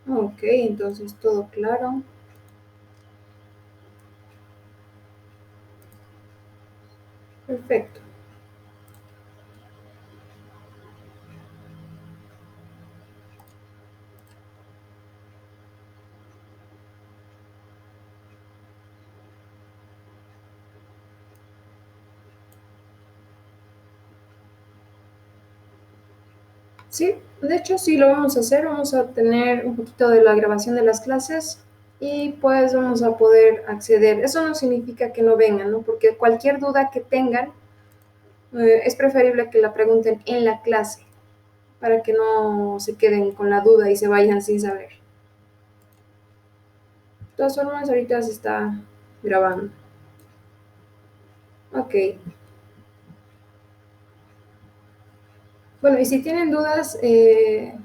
Ok, entonces todo claro. Perfecto. Sí, de hecho sí lo vamos a hacer. Vamos a tener un poquito de la grabación de las clases y pues vamos a poder acceder. Eso no significa que no vengan, ¿no? Porque cualquier duda que tengan, es preferible que la pregunten en la clase para que no se queden con la duda y se vayan sin saber. De todas formas, ahorita se está grabando. Ok. Bueno, y si tienen dudas, es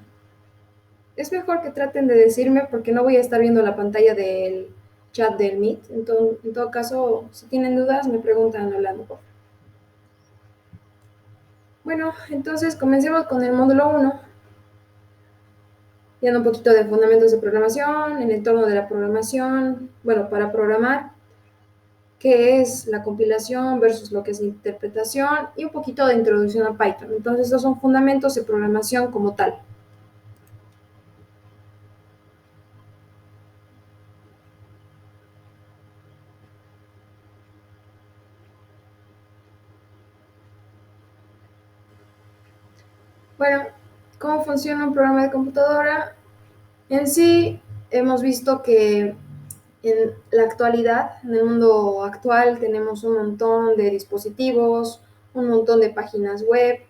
mejor que traten de decirme porque no voy a estar viendo la pantalla del chat del Meet. Entonces, en todo caso, si tienen dudas, me preguntan hablando. Por favor. Bueno, entonces comencemos con el módulo uno, viendo un poquito de fundamentos de programación, el entorno de la programación, bueno, para programar, qué es la compilación versus lo que es interpretación y un poquito de introducción a Python. Entonces, esos son fundamentos de programación como tal. Bueno, ¿cómo funciona un programa de computadora? En sí, hemos visto que en la actualidad, en el mundo actual, tenemos un montón de dispositivos, un montón de páginas web,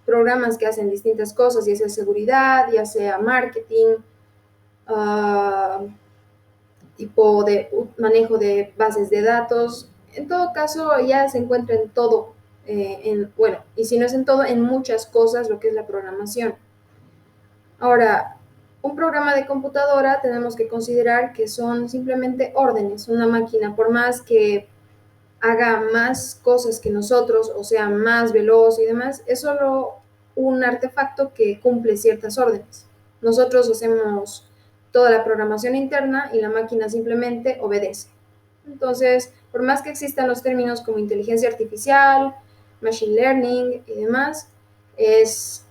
programas que hacen distintas cosas, ya sea seguridad, ya sea marketing, uh, tipo de manejo de bases de datos. En todo caso, ya se encuentra en todo, bueno, y si no es en todo, en muchas cosas lo que es la programación. Ahora, un programa de computadora tenemos que considerar que son simplemente órdenes. Una máquina, por más que haga más cosas que nosotros, o sea, más veloz y demás, es solo un artefacto que cumple ciertas órdenes. Nosotros hacemos toda la programación interna y la máquina simplemente obedece. Entonces, por más que existan los términos como inteligencia artificial, machine learning y demás, es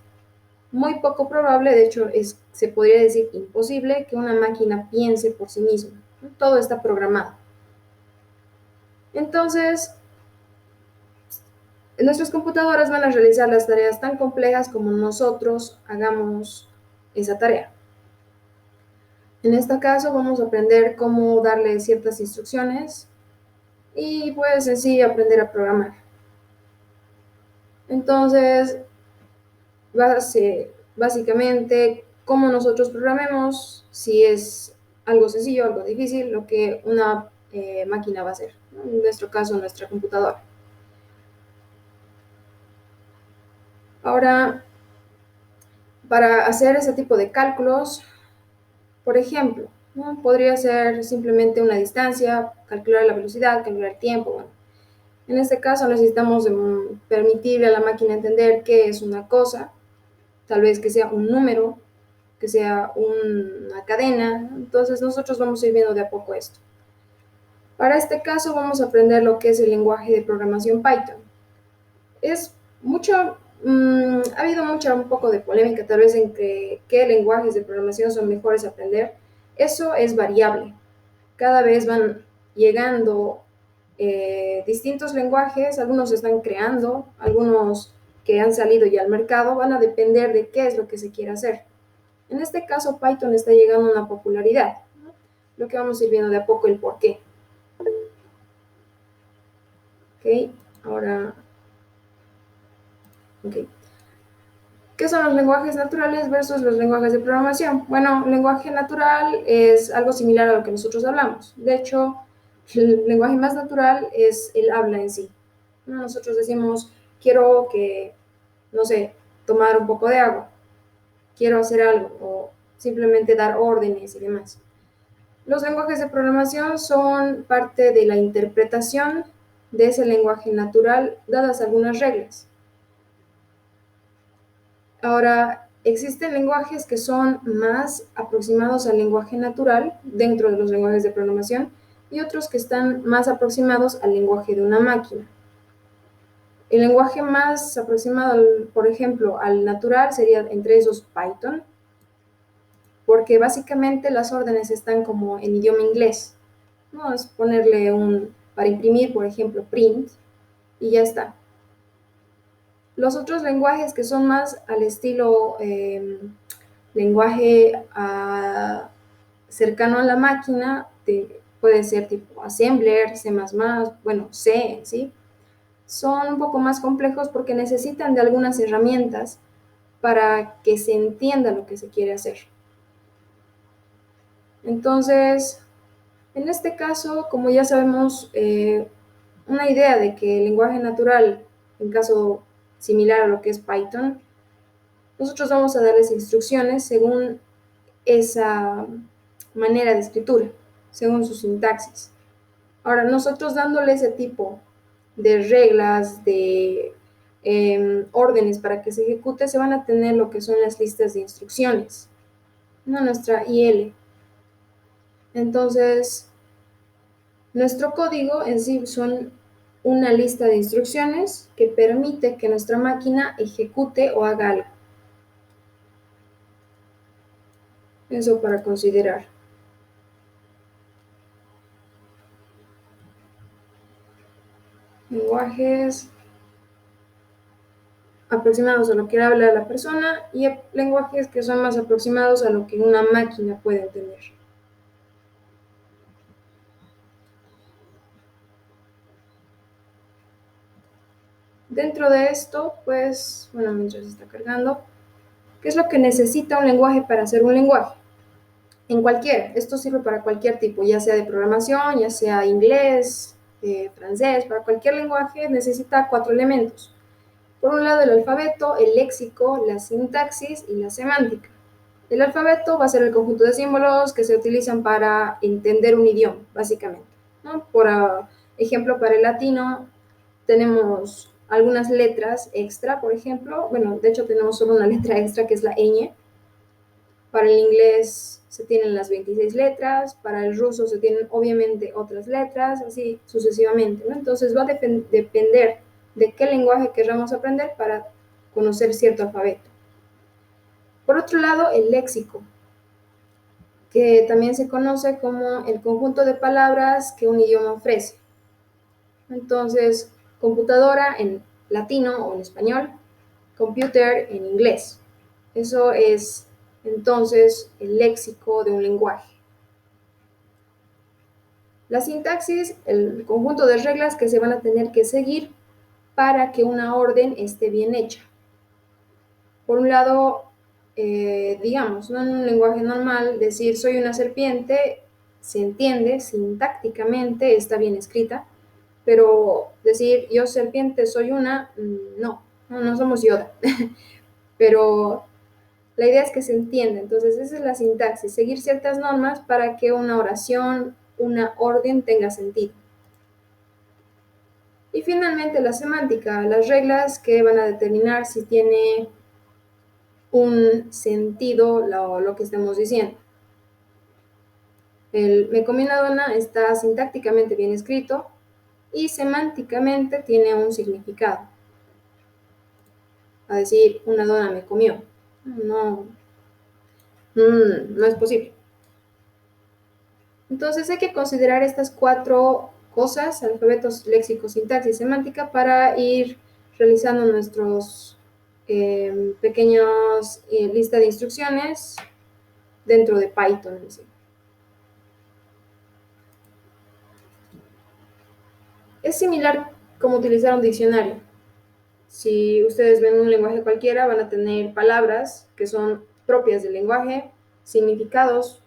muy poco probable, de hecho se podría decir imposible, que una máquina piense por sí misma. Todo está programado. Entonces, nuestras computadoras van a realizar las tareas tan complejas como nosotros hagamos esa tarea. En este caso vamos a aprender cómo darle ciertas instrucciones y pues en sí aprender a programar. Entonces, básicamente cómo nosotros programemos, si es algo sencillo, algo difícil, lo que una máquina va a hacer, ¿no? En nuestro caso, nuestra computadora. Ahora, para hacer ese tipo de cálculos, por ejemplo, ¿no? Podría ser simplemente una distancia, calcular la velocidad, calcular el tiempo. Bueno, en este caso necesitamos permitirle a la máquina entender qué es una cosa, tal vez que sea un número, que sea una cadena. Entonces nosotros vamos a ir viendo de a poco esto. Para este caso vamos a aprender lo que es el lenguaje de programación Python. Es mucho, ha habido un poco de polémica tal vez entre qué lenguajes de programación son mejores a aprender. Eso es variable. Cada vez van llegando distintos lenguajes, algunos se están creando, algunos que han salido ya al mercado, van a depender de qué es lo que se quiere hacer. En este caso, Python está llegando a una popularidad, ¿no? Lo que vamos a ir viendo de a poco el por qué. ¿Ok? Ahora, ok. ¿Qué son los lenguajes naturales versus los lenguajes de programación? Bueno, lenguaje natural es algo similar a lo que nosotros hablamos. De hecho, el lenguaje más natural es el habla en sí. Nosotros decimos, quiero que, no sé, tomar un poco de agua, quiero hacer algo, o simplemente dar órdenes y demás. Los lenguajes de programación son parte de la interpretación de ese lenguaje natural, dadas algunas reglas. Ahora, existen lenguajes que son más aproximados al lenguaje natural dentro de los lenguajes de programación y otros que están más aproximados al lenguaje de una máquina. El lenguaje más aproximado, por ejemplo, al natural sería entre esos Python, porque básicamente las órdenes están como en idioma inglés. No es ponerle para imprimir, por ejemplo, print, y ya está. Los otros lenguajes que son más al estilo lenguaje cercano a la máquina, puede ser tipo Assembler, C++, bueno, C, ¿sí? Son un poco más complejos porque necesitan de algunas herramientas para que se entienda lo que se quiere hacer. Entonces, en este caso, como ya sabemos, una idea de que el lenguaje natural, en caso similar a lo que es Python, nosotros vamos a darles instrucciones según esa manera de escritura, según su sintaxis. Ahora, nosotros dándole ese tipo de reglas, de órdenes para que se ejecute, se van a tener lo que son las listas de instrucciones, no nuestra IL. Entonces, nuestro código en sí son una lista de instrucciones que permite que nuestra máquina ejecute o haga algo. Eso para considerar. Lenguajes aproximados a lo que habla la persona y lenguajes que son más aproximados a lo que una máquina puede entender. Dentro de esto, pues, bueno, mientras está cargando, ¿qué es lo que necesita un lenguaje para hacer un lenguaje? En cualquiera, esto sirve para cualquier tipo, ya sea de programación, ya sea inglés, francés, para cualquier lenguaje necesita 4 elementos. Por un lado, el alfabeto, el léxico, la sintaxis y la semántica. El alfabeto va a ser el conjunto de símbolos que se utilizan para entender un idioma, básicamente, ¿no? Por ejemplo, para el latino tenemos algunas letras extra, por ejemplo. Bueno, de hecho tenemos solo una letra extra que es la ñ. Para el inglés se tienen las 26 letras, para el ruso se tienen obviamente otras letras, así sucesivamente, ¿no? Entonces va a depender de qué lenguaje queramos aprender para conocer cierto alfabeto. Por otro lado, el léxico, que también se conoce como el conjunto de palabras que un idioma ofrece. Entonces, computadora en latino o en español, computer en inglés. Eso es entonces el léxico de un lenguaje. La sintaxis, el conjunto de reglas que se van a tener que seguir para que una orden esté bien hecha. Por un lado, digamos, ¿no? En un lenguaje normal, decir soy una serpiente se entiende sintácticamente, está bien escrita, pero decir yo serpiente soy una, no somos Yoda. Pero la idea es que se entienda, entonces esa es la sintaxis, seguir ciertas normas para que una oración, una orden tenga sentido. Y finalmente la semántica, las reglas que van a determinar si tiene un sentido lo que estemos diciendo. El me comí una dona está sintácticamente bien escrito y semánticamente tiene un significado. A decir, una dona me comió. No es posible. Entonces hay que considerar estas 4 cosas, alfabetos, léxico, sintaxis, semántica, para ir realizando nuestros pequeños lista de instrucciones dentro de Python en sí. Es similar como utilizar un diccionario. Si ustedes ven un lenguaje cualquiera, van a tener palabras que son propias del lenguaje, significados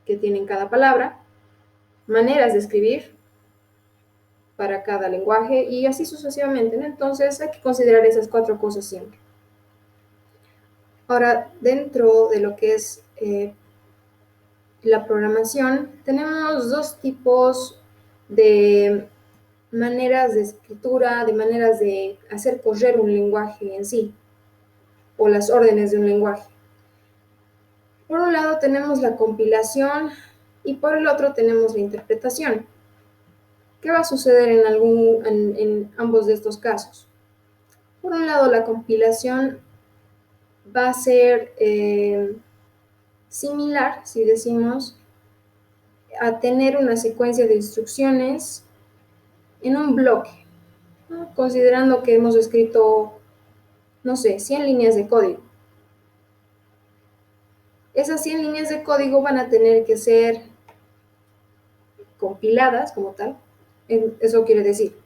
que tienen cada palabra, maneras de escribir para cada lenguaje y así sucesivamente, ¿no? Entonces hay que considerar esas 4 cosas siempre. Ahora, dentro de lo que es la programación, tenemos 2 tipos de maneras de escritura, de maneras de hacer correr un lenguaje en sí, o las órdenes de un lenguaje. Por un lado tenemos la compilación y por el otro tenemos la interpretación. ¿Qué va a suceder en ambos de estos casos? Por un lado, la compilación va a ser similar, si decimos, a tener una secuencia de instrucciones en un bloque, ¿no? Considerando que hemos escrito, no sé, 100 líneas de código. Esas 100 líneas de código van a tener que ser compiladas como tal. Eso quiere decir,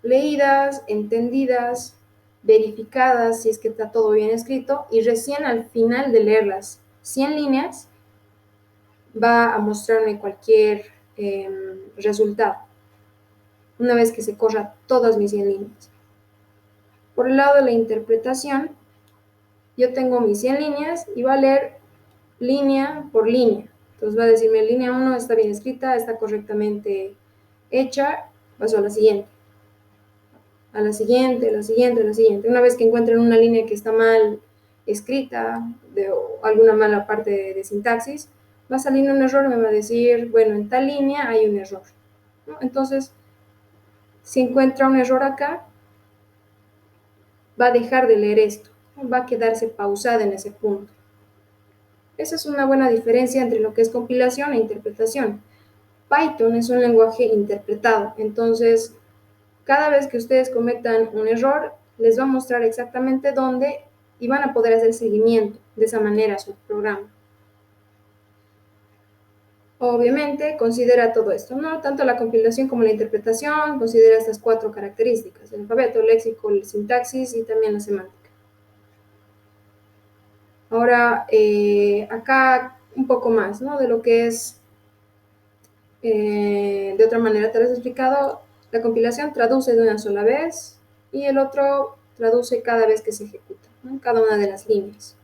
leídas, entendidas, verificadas si es que está todo bien escrito, y recién al final de leer las 100 líneas va a mostrarme cualquier resultado, una vez que se corra todas mis 100 líneas. Por el lado de la interpretación, yo tengo mis 100 líneas y va a leer línea por línea. Entonces va a decirme, línea 1 está bien escrita, está correctamente hecha, paso a la siguiente. A la siguiente, a la siguiente, a la siguiente. Una vez que encuentren una línea que está mal escrita o alguna mala parte de sintaxis, va a salir un error y me va a decir, bueno, en tal línea hay un error, ¿no? Entonces, si encuentra un error acá, va a dejar de leer esto, ¿no? Va a quedarse pausada en ese punto. Esa es una buena diferencia entre lo que es compilación e interpretación. Python es un lenguaje interpretado, entonces cada vez que ustedes cometan un error, les va a mostrar exactamente dónde y van a poder hacer seguimiento de esa manera a su programa. Obviamente, considera todo esto, ¿no? Tanto la compilación como la interpretación, considera estas 4 características: el alfabeto, el léxico, la sintaxis y también la semántica. Ahora, acá un poco más, ¿no? De lo que es, de otra manera te lo he explicado, la compilación traduce de una sola vez y el otro traduce cada vez que se ejecuta, ¿no? Cada una de las líneas.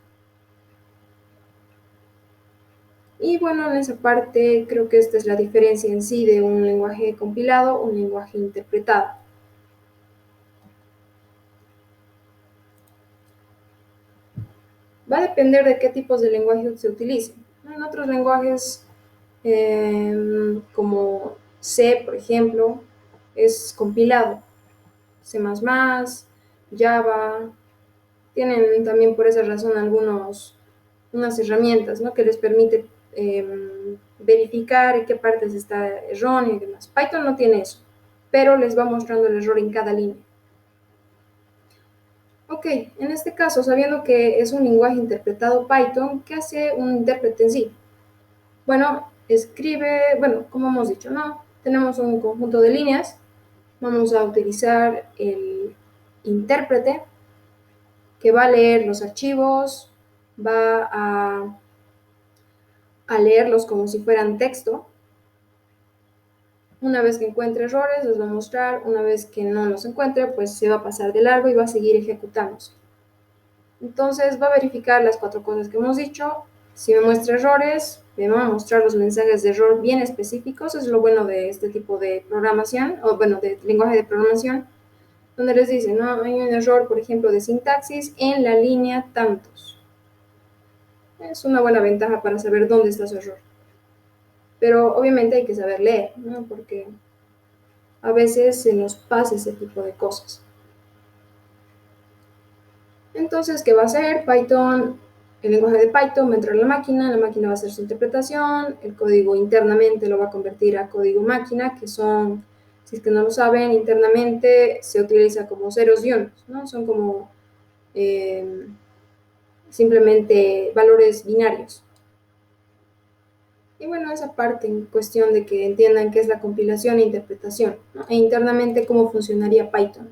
Y bueno, en esa parte creo que esta es la diferencia en sí de un lenguaje compilado o un lenguaje interpretado. Va a depender de qué tipos de lenguaje se utilicen. En otros lenguajes, como C, por ejemplo, es compilado. C++, Java, tienen también por esa razón unas herramientas, ¿no? Que les permite verificar en qué partes está erróneo y demás. Python no tiene eso, pero les va mostrando el error en cada línea. Ok, en este caso, sabiendo que es un lenguaje interpretado Python, ¿qué hace un intérprete en sí? Bueno, como hemos dicho, ¿no? Tenemos un conjunto de líneas, vamos a utilizar el intérprete que va a leer los archivos, va a leerlos como si fueran texto. Una vez que encuentre errores, los va a mostrar. Una vez que no los encuentre, pues se va a pasar de largo y va a seguir ejecutándose. Entonces va a verificar las 4 cosas que hemos dicho. Si me muestra errores, me va a mostrar los mensajes de error bien específicos. Es lo bueno de este tipo de programación, o bueno, de lenguaje de programación, donde les dice, no, hay un error, por ejemplo, de sintaxis en la línea tantos. Es una buena ventaja para saber dónde está su error. Pero obviamente hay que saber leer, ¿no? Porque a veces se nos pasa ese tipo de cosas. Entonces, ¿qué va a hacer? Python, el lenguaje de Python va a entrar a la máquina va a hacer su interpretación, el código internamente lo va a convertir a código máquina, que son, si es que no lo saben, internamente se utiliza como ceros y unos, ¿no? Son como simplemente valores binarios. Y bueno, esa parte en cuestión de que entiendan qué es la compilación e interpretación, ¿no? E internamente cómo funcionaría Python.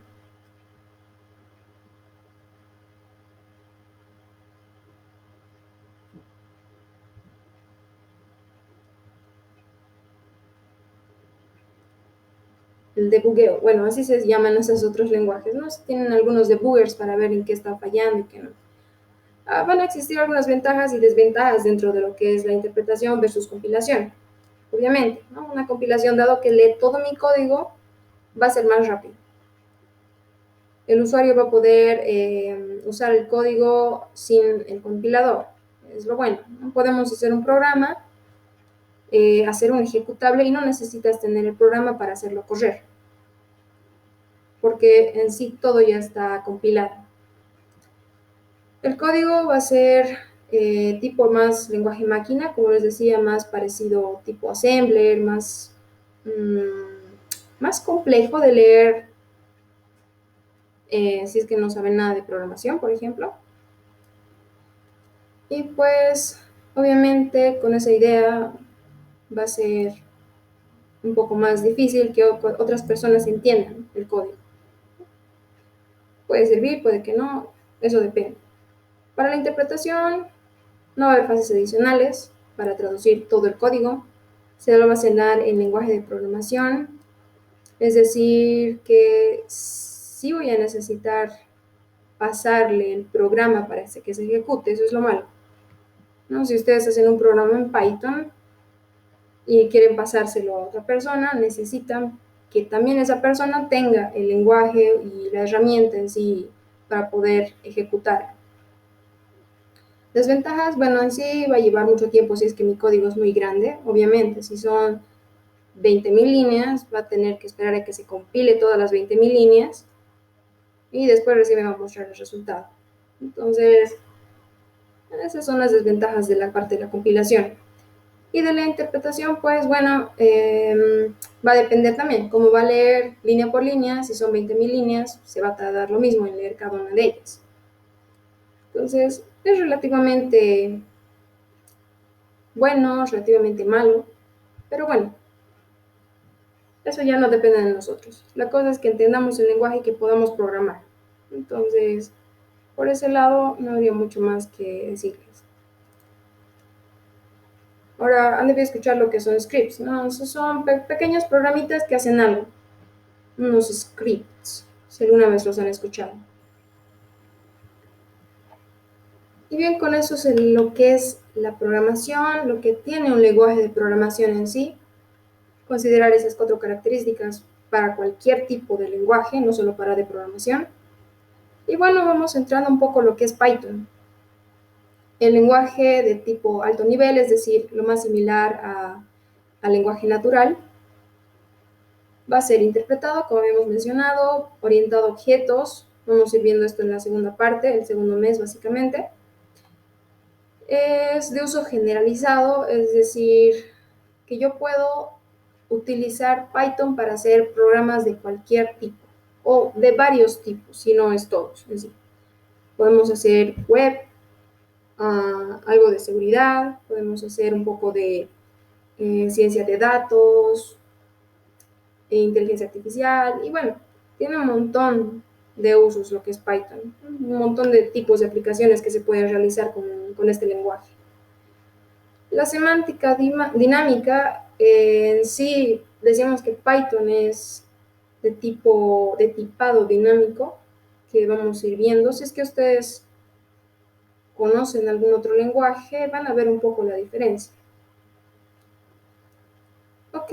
El debugueo, bueno, así se llaman esos otros lenguajes, ¿no? Tienen algunos debuggers para ver en qué está fallando y qué no. Van a existir algunas ventajas y desventajas dentro de lo que es la interpretación versus compilación. Obviamente, ¿no? Una compilación, dado que lee todo mi código, va a ser más rápido. El usuario va a poder usar el código sin el compilador. Es lo bueno, ¿no? Podemos hacer un programa, hacer un ejecutable y no necesitas tener el programa para hacerlo correr, porque en sí todo ya está compilado. El código va a ser tipo más lenguaje máquina, como les decía, más parecido tipo assembler, más complejo de leer si es que no saben nada de programación, por ejemplo. Y pues, obviamente, con esa idea va a ser un poco más difícil que otras personas entiendan el código. Puede servir, puede que no, eso depende. Para la interpretación, no va a haber fases adicionales para traducir todo el código. Se lo va a cenar en lenguaje de programación, es decir, que sí voy a necesitar pasarle el programa para que se ejecute, eso es lo malo, ¿no? Si ustedes hacen un programa en Python y quieren pasárselo a otra persona, necesitan que también esa persona tenga el lenguaje y la herramienta en sí para poder ejecutar. Desventajas, bueno, en sí va a llevar mucho tiempo si es que mi código es muy grande, obviamente, si son 20.000 líneas, va a tener que esperar a que se compile todas las 20.000 líneas y después recién me va a mostrar el resultado. Entonces, esas son las desventajas de la parte de la compilación. Y de la interpretación, pues bueno, va a depender también cómo va a leer línea por línea. Si son 20.000 líneas, se va a tardar lo mismo en leer cada una de ellas. Entonces, es relativamente bueno, relativamente malo, pero bueno, eso ya no depende de nosotros. La cosa es que entendamos el lenguaje y que podamos programar. Entonces, por ese lado, no habría mucho más que decirles. Ahora han de escuchar lo que son scripts, ¿no? Esos son pequeños programitas que hacen algo. Unos scripts, si alguna vez los han escuchado. Y bien, con eso es lo que es la programación, lo que tiene un lenguaje de programación en sí. Considerar esas 4 características para cualquier tipo de lenguaje, no solo para de programación. Y bueno, vamos entrando un poco lo que es Python. El lenguaje de tipo alto nivel, es decir, lo más similar al lenguaje natural, va a ser interpretado, como habíamos mencionado, orientado a objetos. Vamos a ir viendo esto en la segunda parte, el segundo mes básicamente. Es de uso generalizado, es decir, que yo puedo utilizar Python para hacer programas de cualquier tipo o de varios tipos, si no es todos en sí. Podemos hacer web, algo de seguridad, podemos hacer un poco de ciencia de datos, inteligencia artificial y bueno, tiene un montón de usos lo que es Python, un montón de tipos de aplicaciones que se pueden realizar con este lenguaje. La semántica dinámica, en sí, decíamos que Python es de tipado dinámico, que vamos a ir viendo. Si es que ustedes conocen algún otro lenguaje, van a ver un poco la diferencia. Ok,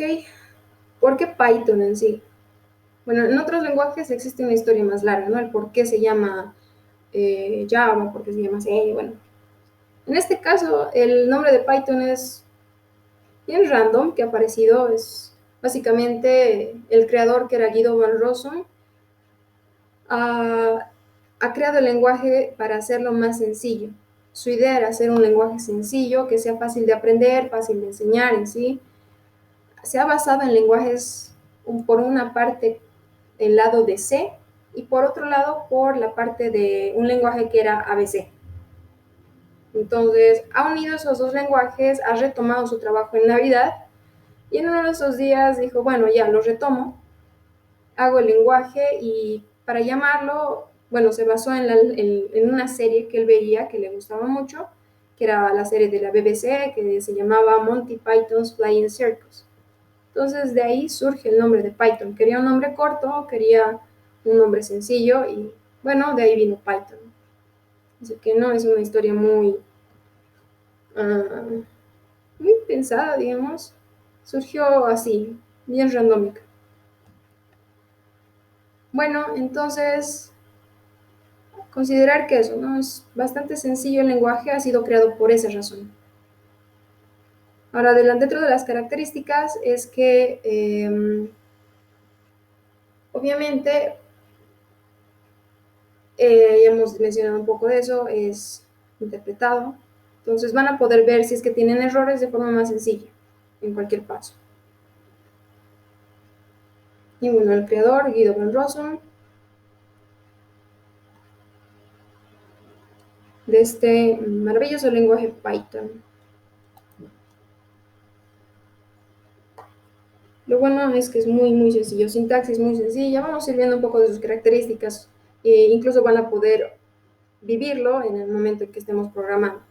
¿por qué Python en sí? Bueno, en otros lenguajes existe una historia más larga, ¿no? El por qué se llama Java, por qué se llama C, bueno. En este caso, el nombre de Python es bien random que ha aparecido, es básicamente el creador que era Guido van Rossum ha creado el lenguaje para hacerlo más sencillo. Su idea era hacer un lenguaje sencillo, que sea fácil de aprender, fácil de enseñar en sí. Se ha basado en lenguajes, por una parte, el lado de C y por otro lado, por la parte de un lenguaje que era ABC. Entonces, ha unido esos dos lenguajes, ha retomado su trabajo en Navidad y en uno de esos días dijo, bueno, ya lo retomo, hago el lenguaje y para llamarlo, bueno, se basó en una serie que él veía que le gustaba mucho, que era la serie de la BBC, que se llamaba Monty Python's Flying Circus. Entonces de ahí surge el nombre de Python. Quería un nombre corto, quería un nombre sencillo y bueno, de ahí vino Python. Así que no, es una historia uh, muy pensada, digamos. Surgió así, bien randómica. Bueno, entonces considerar que eso, ¿no? Es bastante sencillo el lenguaje, ha sido creado por esa razón. Ahora, dentro de las características es que, obviamente, ya hemos mencionado un poco de eso, es interpretado. Entonces van a poder ver si es que tienen errores de forma más sencilla, en cualquier paso. Y bueno, el creador, Guido van Rossum, de este maravilloso lenguaje Python. Lo bueno es que es muy sencillo, sintaxis muy sencilla, vamos a ir viendo un poco de sus características, e incluso van a poder vivirlo en el momento en que estemos programando.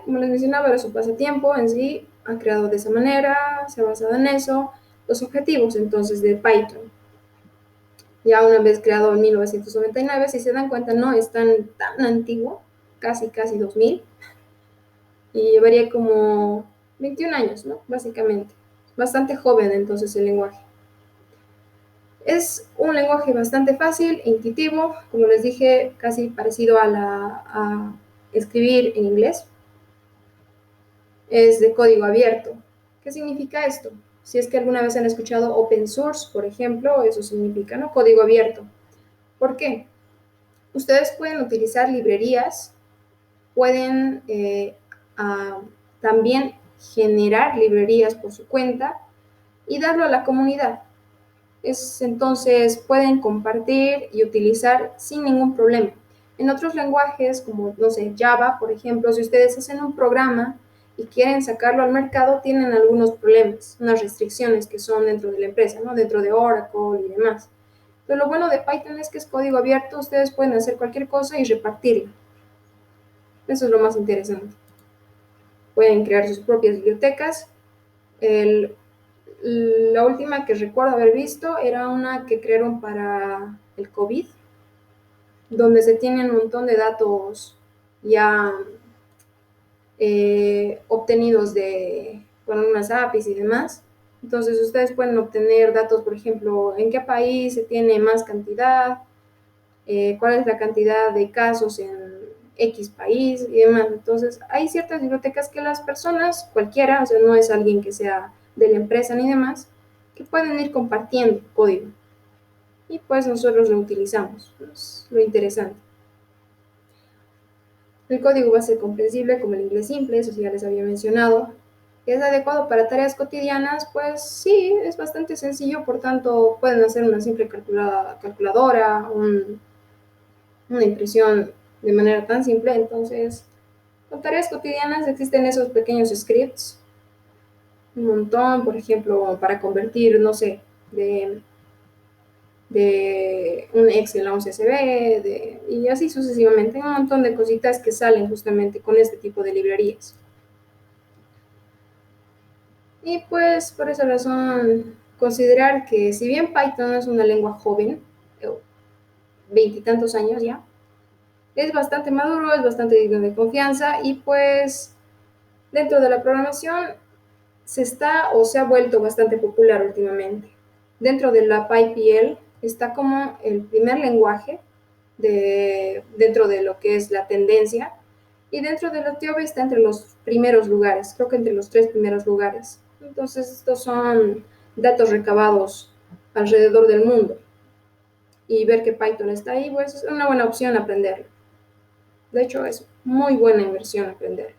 Como les mencionaba, era su pasatiempo en sí, ha creado de esa manera, se ha basado en eso. Los objetivos entonces de Python, ya una vez creado en 1999, si se dan cuenta no es tan antiguo, casi 2000, y llevaría como 21 años, ¿no? Básicamente, bastante joven entonces el lenguaje. Es un lenguaje bastante fácil e intuitivo, como les dije, casi parecido a escribir en inglés. Es de código abierto. ¿Qué significa esto? Si es que alguna vez han escuchado open source, por ejemplo, eso significa, ¿no? Código abierto. ¿Por qué? Ustedes pueden utilizar librerías, pueden también generar librerías por su cuenta y darlo a la comunidad. Entonces pueden compartir y utilizar sin ningún problema. En otros lenguajes, como, no sé, Java, por ejemplo, si ustedes hacen un programa y quieren sacarlo al mercado, tienen algunos problemas, unas restricciones que son dentro de la empresa, ¿no? Dentro de Oracle y demás. Pero lo bueno de Python es que es código abierto, ustedes pueden hacer cualquier cosa y repartirlo. Eso es lo más interesante. Pueden crear sus propias bibliotecas. La última que recuerdo haber visto era una que crearon para el COVID, donde se tienen un montón de datos ya obtenidos con unas APIs y demás. Entonces ustedes pueden obtener datos, por ejemplo, en qué país se tiene más cantidad, cuál es la cantidad de casos en X país y demás. Entonces hay ciertas bibliotecas que las personas, cualquiera, o sea, no es alguien que sea de la empresa ni demás, que pueden ir compartiendo código. Y pues nosotros lo utilizamos. Es lo interesante. El código va a ser comprensible como el inglés simple, eso ya les había mencionado. ¿Es adecuado para tareas cotidianas? Pues sí, es bastante sencillo, por tanto pueden hacer una simple calculadora, una impresión de manera tan simple. Entonces, con tareas cotidianas existen esos pequeños scripts, un montón, por ejemplo, para convertir, no sé, de un Excel a un CSV, y así sucesivamente. Hay un montón de cositas que salen justamente con este tipo de librerías. Y pues por esa razón, considerar que si bien Python es una lengua joven, veintitantos años ya, es bastante maduro, es bastante digno de confianza y pues dentro de la programación se ha vuelto bastante popular últimamente. Dentro de la PyPL está como el primer lenguaje dentro de lo que es la tendencia, y dentro de la TIOBE está entre los primeros lugares, creo que entre los 3 primeros lugares. Entonces, estos son datos recabados alrededor del mundo. Y ver que Python está ahí, pues es una buena opción aprenderlo. De hecho, es muy buena inversión aprender.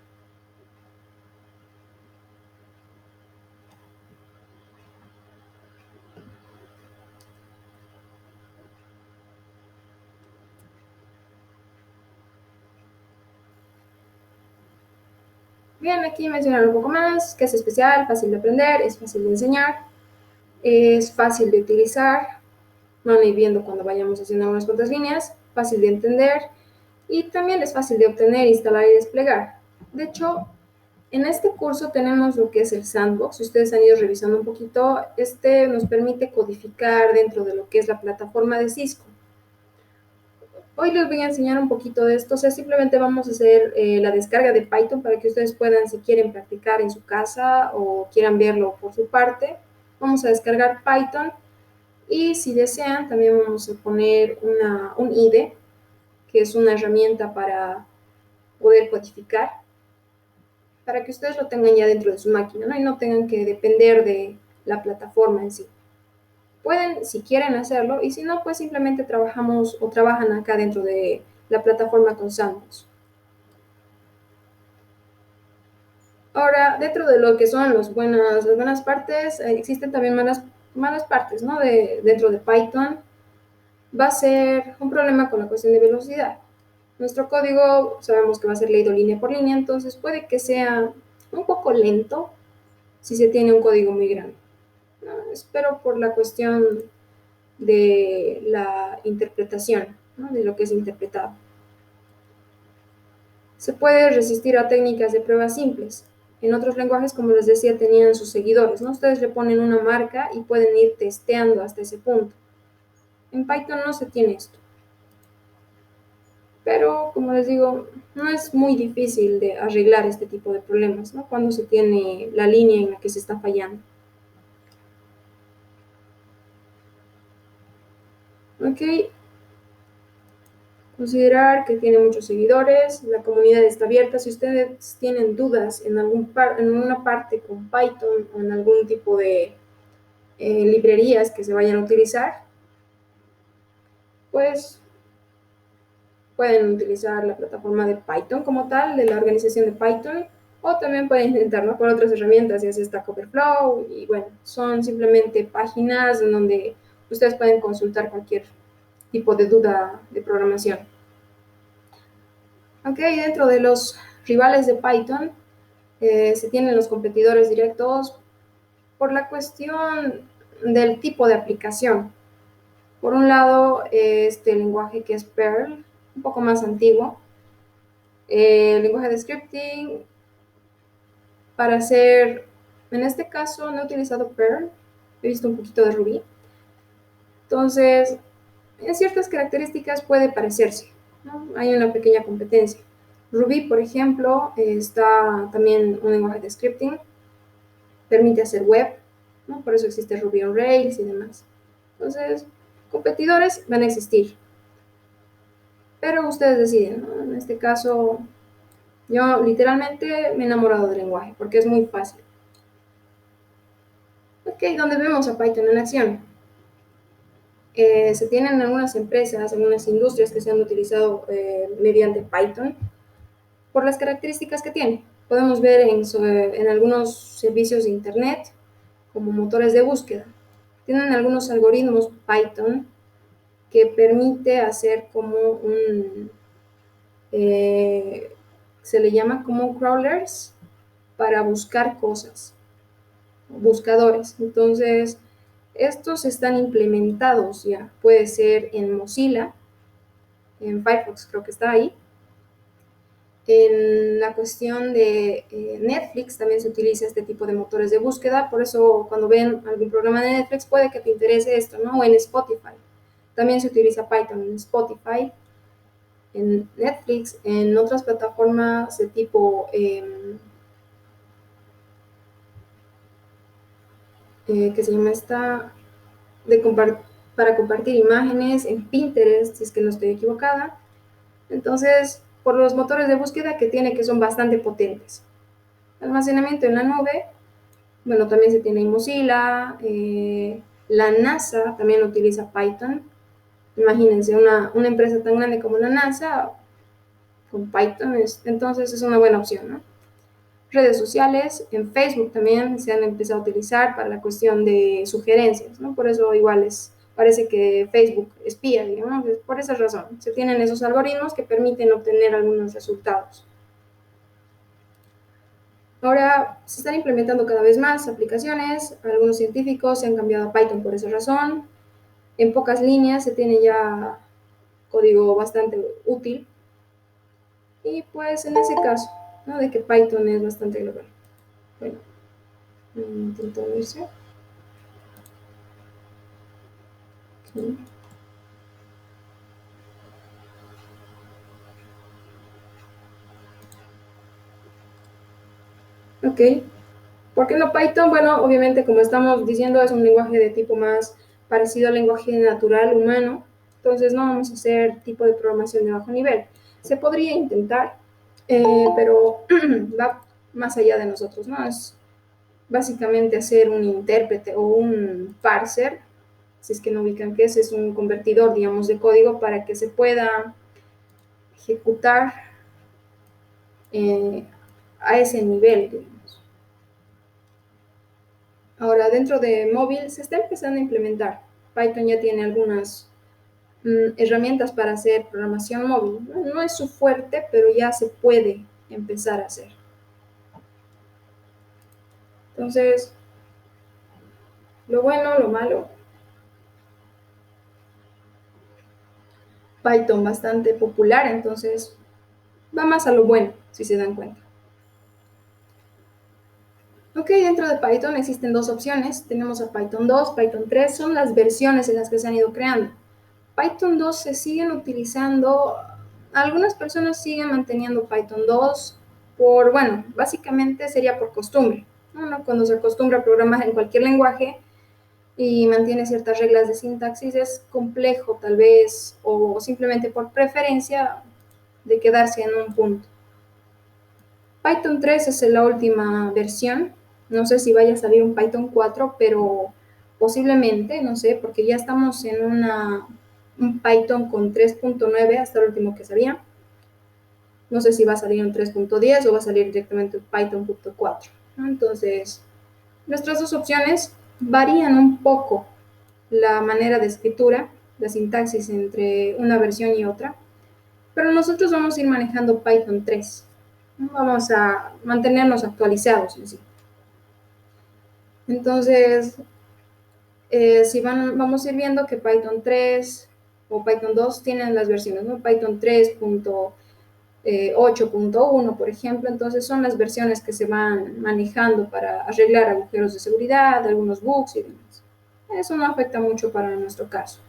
Bien, aquí mencionar un poco más, que es especial, fácil de aprender, es fácil de enseñar, es fácil de utilizar, van a ir viendo cuando vayamos haciendo unas cuantas líneas, fácil de entender y también es fácil de obtener, instalar y desplegar. De hecho, en este curso tenemos lo que es el sandbox. Si ustedes han ido revisando un poquito, este nos permite codificar dentro de lo que es la plataforma de Cisco. Hoy les voy a enseñar un poquito de esto, o sea, simplemente vamos a hacer la descarga de Python para que ustedes puedan, si quieren practicar en su casa o quieran verlo por su parte, vamos a descargar Python Y si desean, también vamos a poner un IDE, que es una herramienta para poder codificar, para que ustedes lo tengan ya dentro de su máquina, ¿no? Y no tengan que depender de la plataforma en sí. Pueden, si quieren hacerlo, y si no, pues simplemente trabajamos o trabajan acá dentro de la plataforma con Sandbox. Ahora, dentro de lo que son las buenas partes, existen también malas partes, ¿no? Dentro de Python va a ser un problema con la cuestión de velocidad. Nuestro código sabemos que va a ser leído línea por línea, entonces puede que sea un poco lento si se tiene un código muy grande. ¿No? Espero por la cuestión de la interpretación, ¿no? De lo que es interpretado. Se puede resistir a técnicas de pruebas simples. En otros lenguajes, como les decía, tenían sus seguidores, ¿no? Ustedes le ponen una marca y pueden ir testeando hasta ese punto. En Python no se tiene esto. Pero, como les digo, no es muy difícil de arreglar este tipo de problemas, ¿no? Cuando se tiene la línea en la que se está fallando. Ok, considerar que tiene muchos seguidores, la comunidad está abierta. Si ustedes tienen dudas en una parte con Python o en algún tipo de librerías que se vayan a utilizar, pues pueden utilizar la plataforma de Python como tal, de la organización de Python, o también pueden intentarlo con otras herramientas, ya sea Stack Overflow, y bueno, son simplemente páginas en donde ustedes pueden consultar cualquier tipo de duda de programación. Ok, dentro de los rivales de Python se tienen los competidores directos por la cuestión del tipo de aplicación. Por un lado, este lenguaje que es Perl, un poco más antiguo. El lenguaje de scripting, para hacer, en este caso no he utilizado Perl, he visto un poquito de Ruby. Entonces, en ciertas características puede parecerse, ¿no? Hay una pequeña competencia. Ruby, por ejemplo, está también un lenguaje de scripting, permite hacer web, ¿no? Por eso existe Ruby on Rails y demás. Entonces, competidores van a existir, pero ustedes deciden, ¿no? En este caso, yo literalmente me he enamorado del lenguaje porque es muy fácil. Ok, donde vemos a Python en acción. Se tienen algunas empresas, algunas industrias que se han utilizado mediante Python por las características que tiene. Podemos ver en algunos servicios de Internet como motores de búsqueda. Tienen algunos algoritmos Python que permite hacer como eh, se le llama como crawlers para buscar cosas, buscadores. Entonces, estos están implementados ya, puede ser en Mozilla, en Firefox creo que está ahí. En la cuestión de Netflix también se utiliza este tipo de motores de búsqueda, por eso cuando ven algún programa de Netflix puede que te interese esto, ¿no? O en Spotify. También se utiliza Python en Spotify, en Netflix, en otras plataformas de tipo que se llama esta de para compartir imágenes, en Pinterest, si es que no estoy equivocada. Entonces, por los motores de búsqueda que tiene, que son bastante potentes. Almacenamiento en la nube, bueno, también se tiene en Mozilla, la NASA también utiliza Python. Imagínense, una empresa tan grande como la NASA con Python, entonces es una buena opción, ¿no? Redes sociales, en Facebook también se han empezado a utilizar para la cuestión de sugerencias, ¿no? Por eso igual parece que Facebook espía, digamos, por esa razón. Se tienen esos algoritmos que permiten obtener algunos resultados. Ahora se están implementando cada vez más aplicaciones, algunos científicos se han cambiado a Python por esa razón. En pocas líneas se tiene ya código bastante útil. Y pues en ese caso, ¿no? De que Python es bastante global. Bueno, intento verse. Okay. Ok. ¿Por qué no Python? Bueno, obviamente, como estamos diciendo, es un lenguaje de tipo más parecido al lenguaje natural humano, entonces no vamos a hacer tipo de programación de bajo nivel. Se podría intentar, pero va más allá de nosotros, ¿no? Es básicamente hacer un intérprete o un parser, si es que no ubican qué es un convertidor, digamos, de código para que se pueda ejecutar a ese nivel, digamos. Ahora, dentro de móvil se está empezando a implementar. Python ya tiene algunas herramientas para hacer programación móvil. No es su fuerte, pero ya se puede empezar a hacer. Entonces, lo bueno, lo malo. Python bastante popular, entonces va más a lo bueno, si se dan cuenta. Ok, dentro de Python existen dos opciones. Tenemos a Python 2, Python 3, son las versiones en las que se han ido creando. Python 2 se siguen utilizando, algunas personas siguen manteniendo Python 2 bueno, básicamente sería por costumbre. Uno cuando se acostumbra a programar en cualquier lenguaje y mantiene ciertas reglas de sintaxis, es complejo tal vez, o simplemente por preferencia de quedarse en un punto. Python 3 es la última versión. No sé si vaya a salir un Python 4, pero posiblemente, no sé, porque ya estamos en un Python con 3.9 hasta el último que salía. No sé si va a salir un 3.10 o va a salir directamente un Python.4. Entonces, nuestras dos opciones varían un poco la manera de escritura, la sintaxis entre una versión y otra, pero nosotros vamos a ir manejando Python 3. Vamos a mantenernos actualizados en sí. Entonces, si vamos a ir viendo que Python 3 o Python 2 tienen las versiones, ¿no? Python 3.8.1, por ejemplo, entonces son las versiones que se van manejando para arreglar agujeros de seguridad, algunos bugs y demás. Eso no afecta mucho para nuestro caso.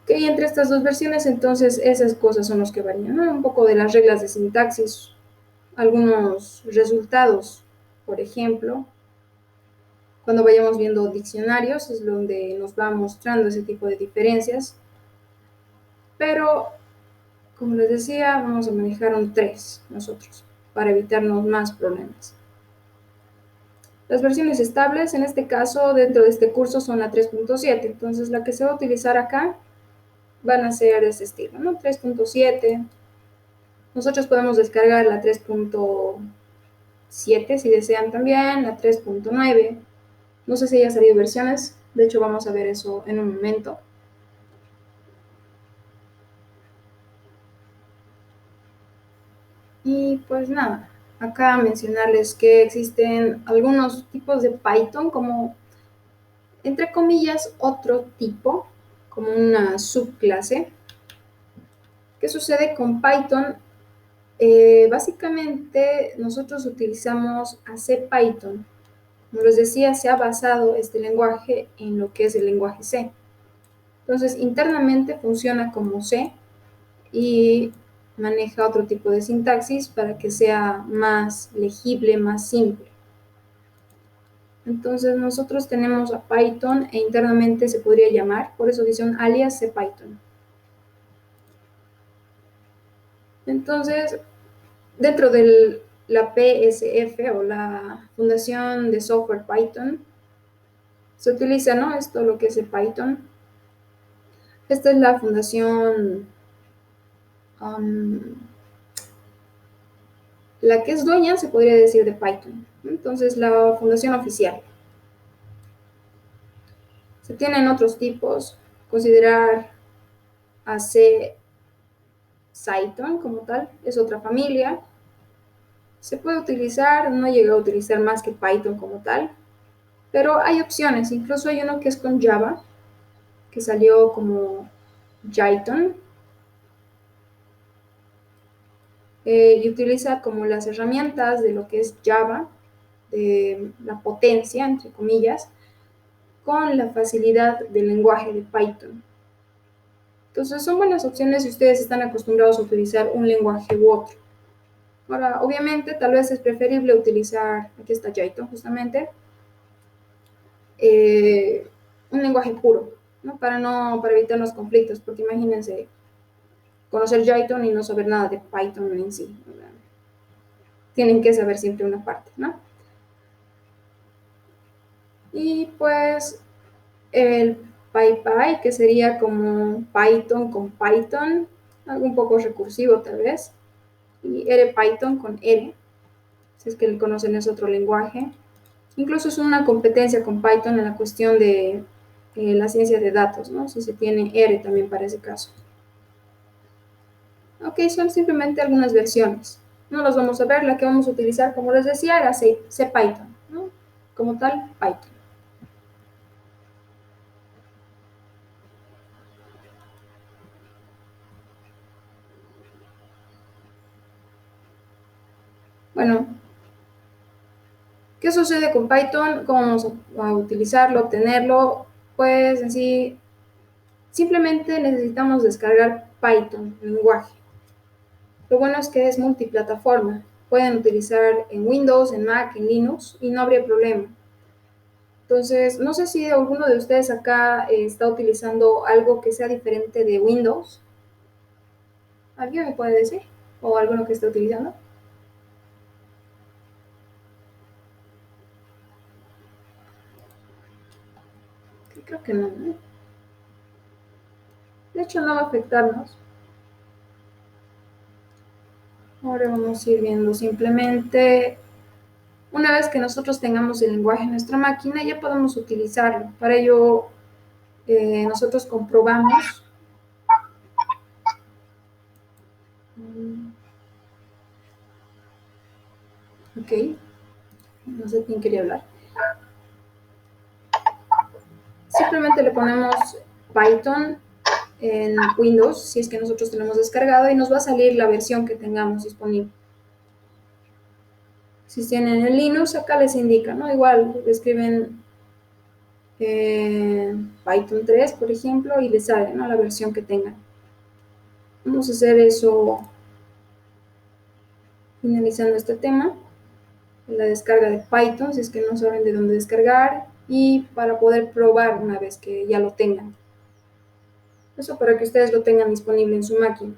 Ok, entre estas dos versiones, entonces esas cosas son las que varían, ¿no? Un poco de las reglas de sintaxis, algunos resultados, por ejemplo, cuando vayamos viendo diccionarios es donde nos va mostrando ese tipo de diferencias, pero como les decía, vamos a manejar un 3 nosotros para evitarnos más problemas. Las versiones estables, en este caso, dentro de este curso son la 3.7, entonces la que se va a utilizar acá van a ser de ese estilo, ¿no? 3.7. Nosotros podemos descargar la 3.7 si desean también, la 3.9. No sé si haya salido versiones, de hecho vamos a ver eso en un momento. Y pues nada, acá mencionarles que existen algunos tipos de Python como, entre comillas, otro tipo, como una subclase. ¿Qué sucede con Python? Básicamente nosotros utilizamos a CPython. Como les decía, se ha basado este lenguaje en lo que es el lenguaje C. Entonces, internamente funciona como C y maneja otro tipo de sintaxis para que sea más legible, más simple. Entonces, nosotros tenemos a Python e internamente se podría llamar, por eso dice un alias CPython. Entonces, dentro de la PSF o la Fundación de Software Python, se utiliza, ¿no? Esto lo que es el Python. Esta es la fundación, la que es dueña, se podría decir, de Python. Entonces, la fundación oficial. Se tienen otros tipos, considerar a C Cython como tal, es otra familia. Se puede utilizar, no llega a utilizar más que Python como tal, pero hay opciones, incluso hay uno que es con Java, que salió como Jython, y utiliza como las herramientas de lo que es Java, de la potencia, entre comillas, con la facilidad del lenguaje de Python. Entonces son buenas opciones si ustedes están acostumbrados a utilizar un lenguaje u otro. Ahora, obviamente, tal vez es preferible utilizar, aquí está Jython justamente, un lenguaje puro, ¿no? Para evitar los conflictos, porque imagínense conocer Python y no saber nada de Python en sí. Tienen que saber siempre una parte, ¿no? Y pues el PyPy, que sería como Python con Python, algo un poco recursivo tal vez, y RPython con R, si es que le conocen es otro lenguaje. Incluso es una competencia con Python en la cuestión de la ciencia de datos, ¿no? Si se tiene R también para ese caso. Ok, son simplemente algunas versiones. No las vamos a ver, la que vamos a utilizar, como les decía, era CPython, ¿no? Como tal, Python. Bueno, ¿qué sucede con Python? ¿Cómo vamos a utilizarlo, obtenerlo? Pues en sí, simplemente necesitamos descargar Python, el lenguaje. Lo bueno es que es multiplataforma. Pueden utilizar en Windows, en Mac, en Linux y no habría problema. Entonces, no sé si alguno de ustedes acá está utilizando algo que sea diferente de Windows. ¿Alguien me puede decir? ¿O alguno que esté utilizando? Creo que no, ¿no? De hecho, no va a afectarnos. Ahora vamos a ir viendo simplemente, una vez que nosotros tengamos el lenguaje en nuestra máquina, ya podemos utilizarlo. Para ello, nosotros comprobamos. Ok, no sé quién quería hablar. Simplemente le ponemos Python en Windows, si es que nosotros tenemos descargado, y nos va a salir la versión que tengamos disponible. Si tienen el Linux, acá les indica, ¿no? Igual escriben Python 3, por ejemplo, y les sale, ¿no? La versión que tengan. Vamos a hacer eso finalizando este tema, la descarga de Python, si es que no saben de dónde descargar, y para poder probar una vez que ya lo tengan. Eso para que ustedes lo tengan disponible en su máquina.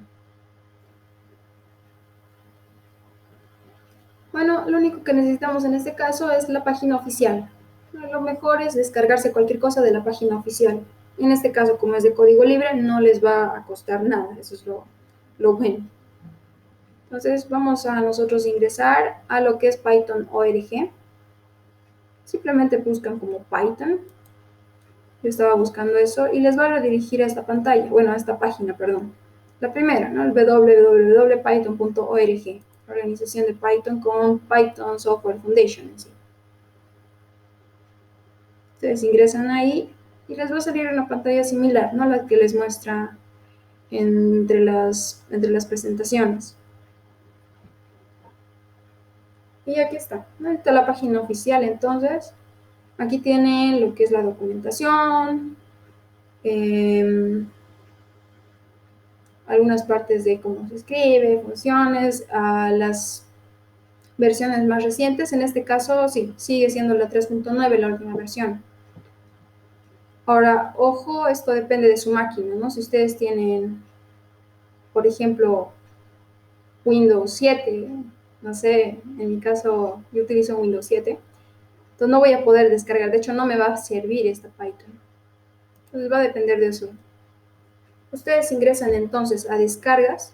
Bueno, lo único que necesitamos en este caso es la página oficial. Lo mejor es descargarse cualquier cosa de la página oficial. En este caso, como es de código libre, no les va a costar nada. Eso es lo bueno. Entonces vamos a nosotros ingresar a lo que es Python.org. Simplemente buscan como Python. Yo estaba buscando eso y les va a redirigir a esta pantalla, bueno, a esta página, perdón. La primera, ¿no? El www.python.org, organización de Python con Python Software Foundation en sí. Ustedes ingresan ahí y les va a salir una pantalla similar, ¿no? La que les muestra entre las presentaciones. Y aquí está, ¿no? Está la página oficial, entonces. Aquí tienen lo que es la documentación, algunas partes de cómo se escribe, funciones, las versiones más recientes. En este caso, sí, sigue siendo la 3.9 la última versión. Ahora, ojo, esto depende de su máquina, ¿no? Si ustedes tienen, por ejemplo, Windows 7, no sé, en mi caso yo utilizo Windows 7, entonces no voy a poder descargar, de hecho no me va a servir esta Python. Entonces va a depender de eso. Ustedes ingresan entonces a descargas,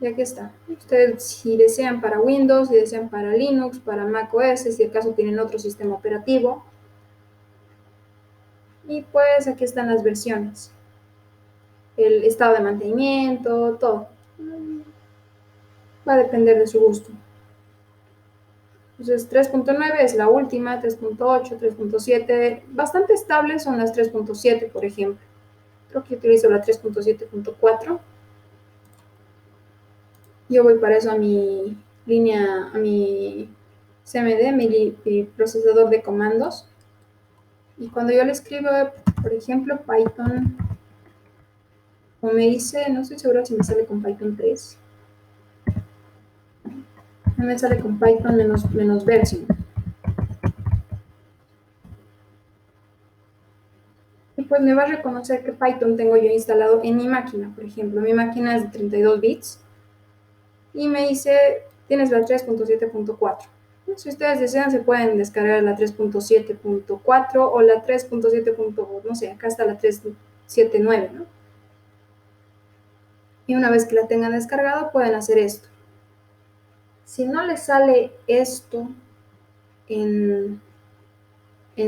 y aquí está. Ustedes si desean para Windows, si desean para Linux, para Mac OS, si acaso tienen otro sistema operativo. Y pues aquí están las versiones, el estado de mantenimiento, todo. Va a depender de su gusto. Entonces 3.9 es la última, 3.8, 3.7, bastante estables son las 3.7, por ejemplo. Creo que utilizo la 3.7.4. Yo voy para eso a mi línea, a mi CMD, mi procesador de comandos. Y cuando yo le escribo, por ejemplo, Python, como me dice, no estoy segura si me sale con Python 3. Me sale con Python menos version. pues me va a reconocer qué Python tengo yo instalado en mi máquina. Por ejemplo, mi máquina es de 32 bits y me dice, tienes la 3.7.4. Si ustedes desean, se pueden descargar la 3.7.4 o la 3.7. No sé, acá está la 3.7.9, ¿no? Y una vez que la tengan descargado, pueden hacer esto. Si no les sale esto en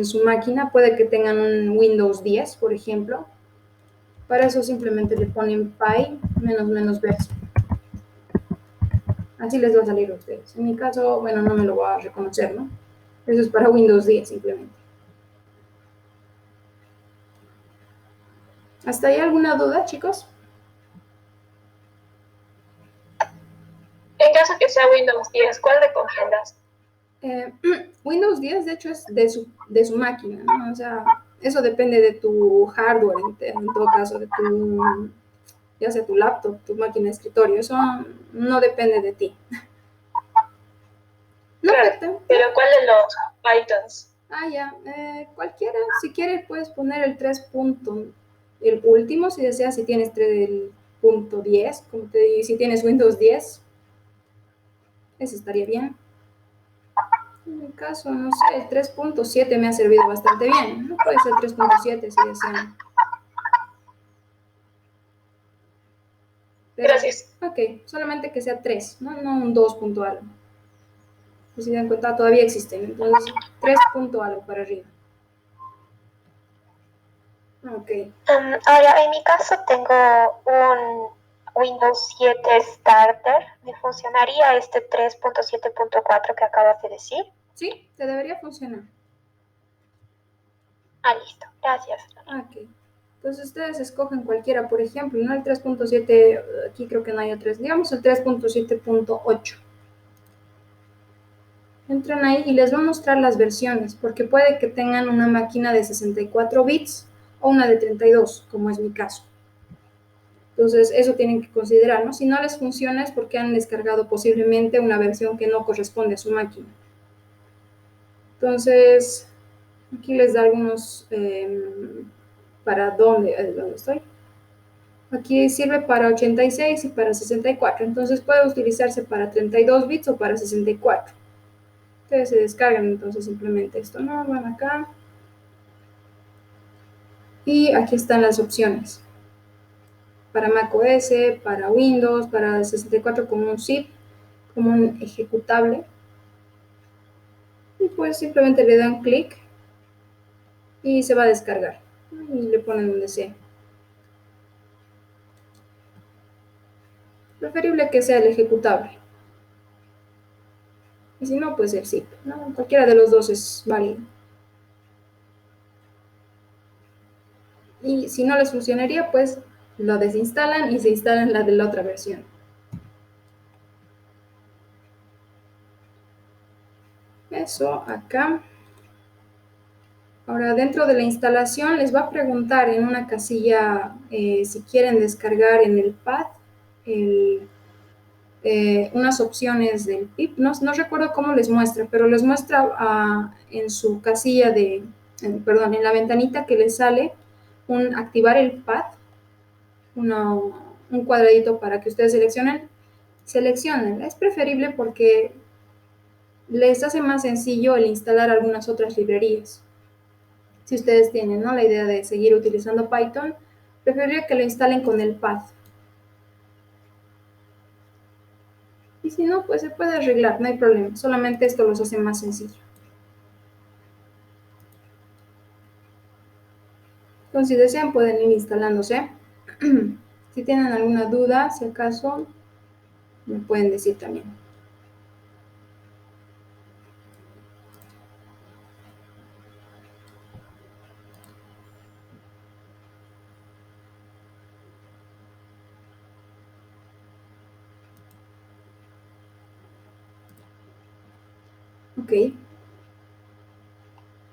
su máquina, puede que tengan un Windows 10, por ejemplo. Para eso simplemente le ponen py --version. Así les va a salir a ustedes. En mi caso, bueno, no me lo va a reconocer, ¿no? Eso es para Windows 10 simplemente. ¿Hasta ahí alguna duda, chicos? En caso que sea Windows 10, ¿cuál recomiendas? Windows 10, de hecho, es de su máquina, ¿no? O sea, eso depende de tu hardware, en todo caso, de tu, ya sea tu laptop, tu máquina de escritorio. Eso no depende de ti. No Claro, afecta. pero ¿cuál de los Pythons? Ya. Cualquiera. Si quieres, puedes poner el 3. El último, si deseas, si tienes el punto 10, como te digo, si tienes Windows 10, ese estaría bien. En mi caso, no sé, el 3.7 me ha servido bastante bien. No puede ser 3.7 si desean. Pero, Gracias. ok, solamente que sea 3, no un 2 punto algo. Pues si dan cuenta, todavía existen. Entonces, 3 punto algo para arriba. Ok. Ahora, en mi caso tengo un Windows 7 Starter. ¿Me funcionaría este 3.7.4 que acabas de decir? Sí, te debería funcionar. Listo. Gracias. Ok. Entonces ustedes escogen cualquiera, por ejemplo, no el 3.7, aquí creo que no hay otros, digamos el 3.7.8. Entran ahí y les va a mostrar las versiones, porque puede que tengan una máquina de 64 bits o una de 32, como es mi caso. Entonces, eso tienen que considerar, ¿no? Si no les funciona es porque han descargado posiblemente una versión que no corresponde a su máquina. Entonces, aquí les da algunos, ¿para dónde estoy? Aquí sirve para 86 y para 64, entonces puede utilizarse para 32 bits o para 64. Ustedes se descargan entonces simplemente esto, ¿no? Van acá y aquí están las opciones. Para macOS, para Windows, para 64 como un zip, como un ejecutable. Y pues simplemente le dan clic y se va a descargar. Y le ponen donde sea. Preferible que sea el ejecutable. Y si no, pues el zip, ¿no? Cualquiera de los dos es válido. Y si no les funcionaría, pues lo desinstalan y se instalan la de la otra versión. Eso acá. Ahora, dentro de la instalación les va a preguntar en una casilla si quieren descargar en el pad unas opciones del PIP. No recuerdo cómo les muestra, pero les muestra en su casilla perdón, en la ventanita que les sale activar el pad, un cuadradito para que ustedes seleccionen. Es preferible porque les hace más sencillo el instalar algunas otras librerías. Si ustedes tienen, ¿no?, la idea de seguir utilizando Python, preferiría que lo instalen con el pad. Y si no, pues se puede arreglar, no hay problema. Solamente esto los hace más sencillo. Entonces, si desean, pueden ir instalándose. Si tienen alguna duda, si acaso, me pueden decir también. Ok.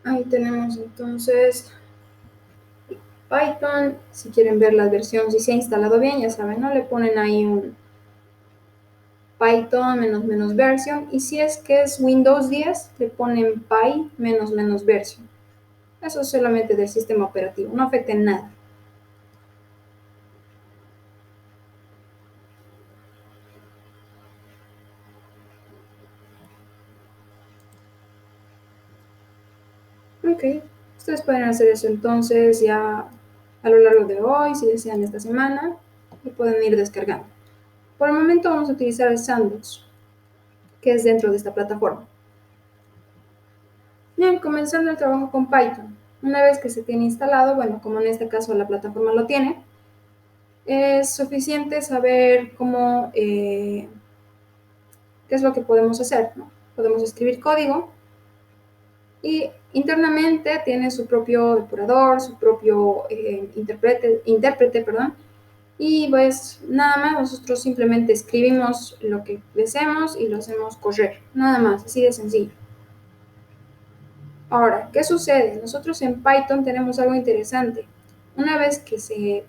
Ahí tenemos entonces Python. Si quieren ver la versión, si se ha instalado bien, ya saben, ¿no? Le ponen ahí un Python --version. Y si es que es Windows 10, le ponen py --version. Eso es solamente del sistema operativo, no afecta en nada. Ok, ustedes pueden hacer eso entonces ya a lo largo de hoy, si desean esta semana, y pueden ir descargando. Por el momento vamos a utilizar el Sandbox, que es dentro de esta plataforma. Bien, comenzando el trabajo con Python. Una vez que se tiene instalado, bueno, como en este caso la plataforma lo tiene, es suficiente saber qué es lo que podemos hacer, ¿no? Podemos escribir código y internamente tiene su propio depurador, su propio intérprete, perdón, y pues nada más nosotros simplemente escribimos lo que deseamos y lo hacemos correr, nada más, así de sencillo. Ahora, ¿qué sucede? Nosotros en Python tenemos algo interesante. Una vez que se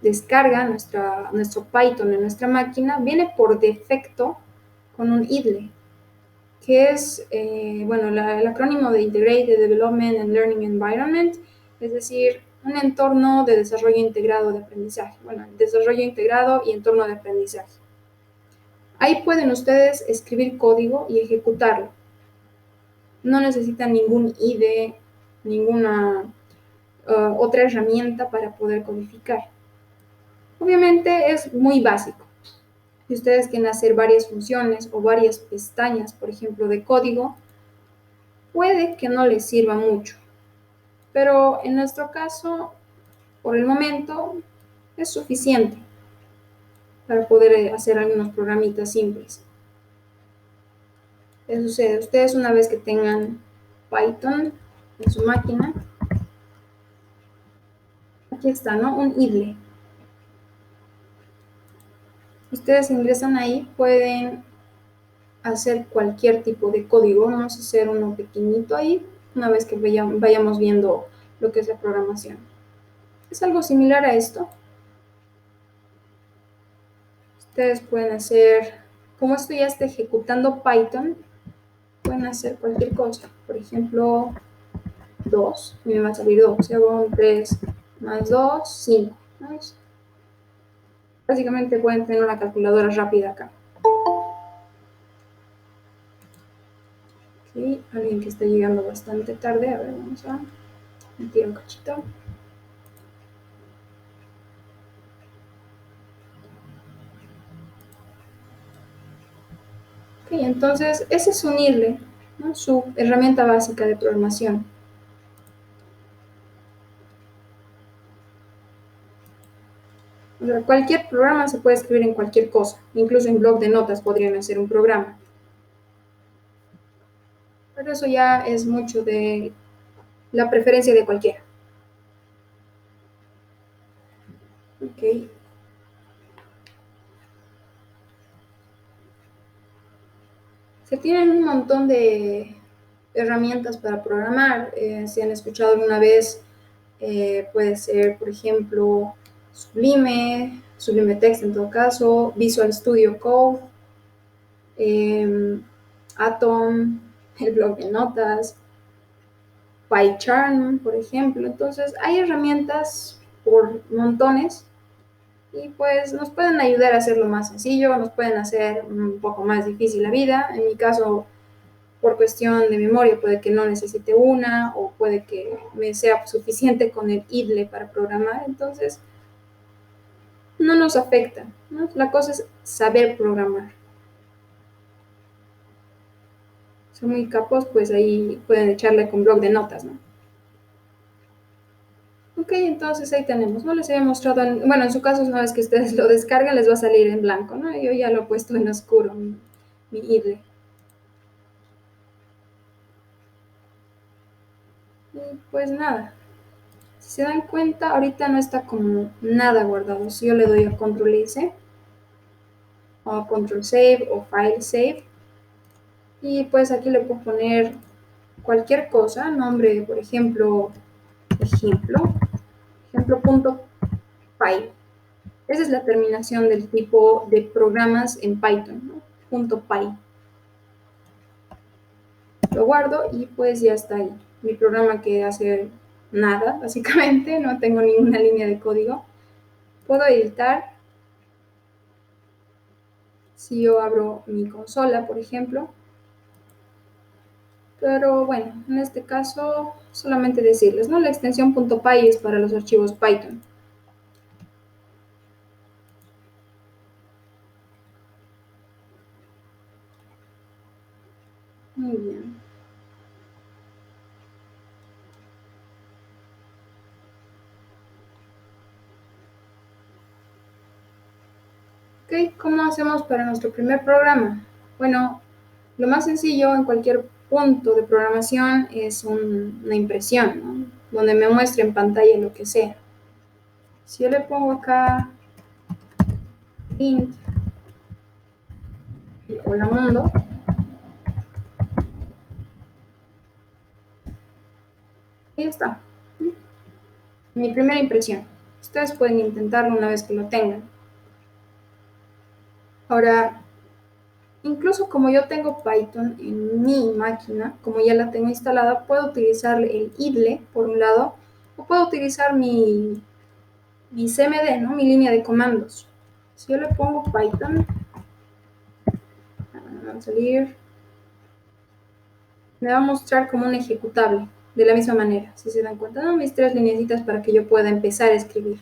descarga nuestro Python en nuestra máquina, viene por defecto con un IDLE, que es, bueno, el acrónimo de Integrated Development and Learning Environment, es decir, un entorno de desarrollo integrado de aprendizaje. Bueno, desarrollo integrado y entorno de aprendizaje. Ahí pueden ustedes escribir código y ejecutarlo. No necesitan ningún IDE, ninguna otra herramienta para poder codificar. Obviamente es muy básico. Si ustedes quieren hacer varias funciones o varias pestañas, por ejemplo, de código, puede que no les sirva mucho. Pero en nuestro caso, por el momento, es suficiente para poder hacer algunos programitas simples. ¿Qué sucede? Ustedes una vez que tengan Python en su máquina, aquí está, ¿no? Un IDLE. Ustedes ingresan ahí, pueden hacer cualquier tipo de código. Vamos a hacer uno pequeñito ahí, una vez que vayamos viendo lo que es la programación. Es algo similar a esto. Ustedes pueden hacer, como esto ya está ejecutando Python, pueden hacer cualquier cosa. Por ejemplo, 2, me va a salir 2, hago 3 más 2, 5. Básicamente pueden tener una calculadora rápida acá. Okay, alguien que está llegando bastante tarde, a ver, vamos a meter un cachito. Ok, entonces ese es unirle, ¿no? Su herramienta básica de programación. O sea, cualquier programa se puede escribir en cualquier cosa, incluso en blog de notas podrían hacer un programa. Pero eso ya es mucho de la preferencia de cualquiera. Ok. Se tienen un montón de herramientas para programar. Si han escuchado alguna vez, puede ser, por ejemplo, Sublime Text en todo caso, Visual Studio Code, Atom, el blog de notas, PyCharm, por ejemplo. Entonces, hay herramientas por montones y pues nos pueden ayudar a hacerlo más sencillo, nos pueden hacer un poco más difícil la vida. En mi caso, por cuestión de memoria, puede que no necesite una o puede que me sea suficiente con el IDLE para programar. Entonces, no nos afecta, ¿no? La cosa es saber programar. Son muy capos, pues ahí pueden echarle con blog de notas, ¿no? Ok, entonces ahí tenemos, ¿no? Les había mostrado, bueno, en su caso, una vez que ustedes lo descargan, les va a salir en blanco, ¿no? Yo ya lo he puesto en oscuro, mi IDLE. Y pues nada, si se dan cuenta, ahorita no está como nada guardado. Si yo le doy a Control S, o Control Save, o File Save, y pues aquí le puedo poner cualquier cosa, nombre, por ejemplo, ejemplo.py. Esa es la terminación del tipo de programas en Python, ¿no? .py. Lo guardo y pues ya está ahí. mi programa que hace nada, básicamente, no tengo ninguna línea de código. Puedo editar. Si yo abro mi consola, por ejemplo. Pero bueno, en este caso solamente decirles, ¿no? La extensión .py es para los archivos Python. Muy bien. Ok, ¿cómo hacemos para nuestro primer programa? Bueno, lo más sencillo en cualquier punto de programación es una impresión, ¿no? Donde me muestre en pantalla lo que sea. Si yo le pongo acá int hola mundo, y ya está. Mi primera impresión. Ustedes pueden intentarlo una vez que lo tengan. Ahora, incluso como yo tengo Python en mi máquina, como ya la tengo instalada, puedo utilizar el idle por un lado, o puedo utilizar mi CMD, ¿no? Mi línea de comandos. Si yo le pongo Python, va a salir, me va a mostrar como un ejecutable, de la misma manera, si se dan cuenta, ¿no? Mis 3 lineecitas para que yo pueda empezar a escribir.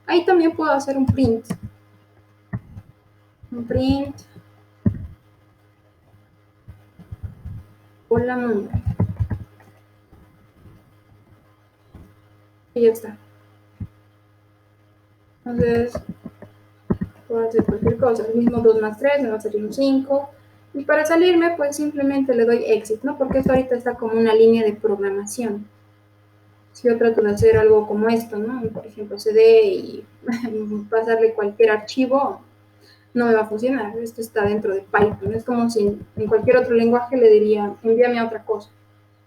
Ahí también puedo hacer un print. Un print. Hola mundo. Y ya está. Entonces, puedo hacer cualquier cosa. El mismo 2 más 3 me va a salir un 5. Y para salirme, pues simplemente le doy exit, ¿no? Porque esto ahorita está como una línea de programación. Si yo trato de hacer algo como esto, ¿no? Por ejemplo, cd y pasarle cualquier archivo, no me va a funcionar. Esto está dentro de Python. Es como si en cualquier otro lenguaje le diría, envíame a otra cosa.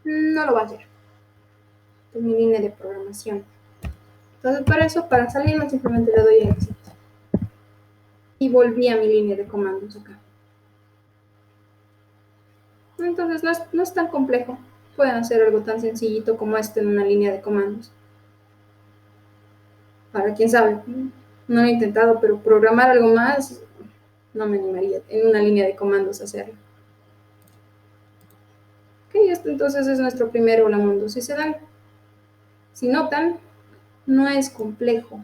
No lo va a hacer. Es mi línea de programación. Entonces, para eso, para salirme, simplemente le doy exit. Y volví a mi línea de comandos acá. Entonces, no es tan complejo. Pueden hacer algo tan sencillito como esto en una línea de comandos. Ahora, quién sabe, no lo he intentado, pero programar algo más, no me animaría en una línea de comandos a hacerlo. Ok, esto entonces es nuestro primer hola mundo. Si notan, no es complejo.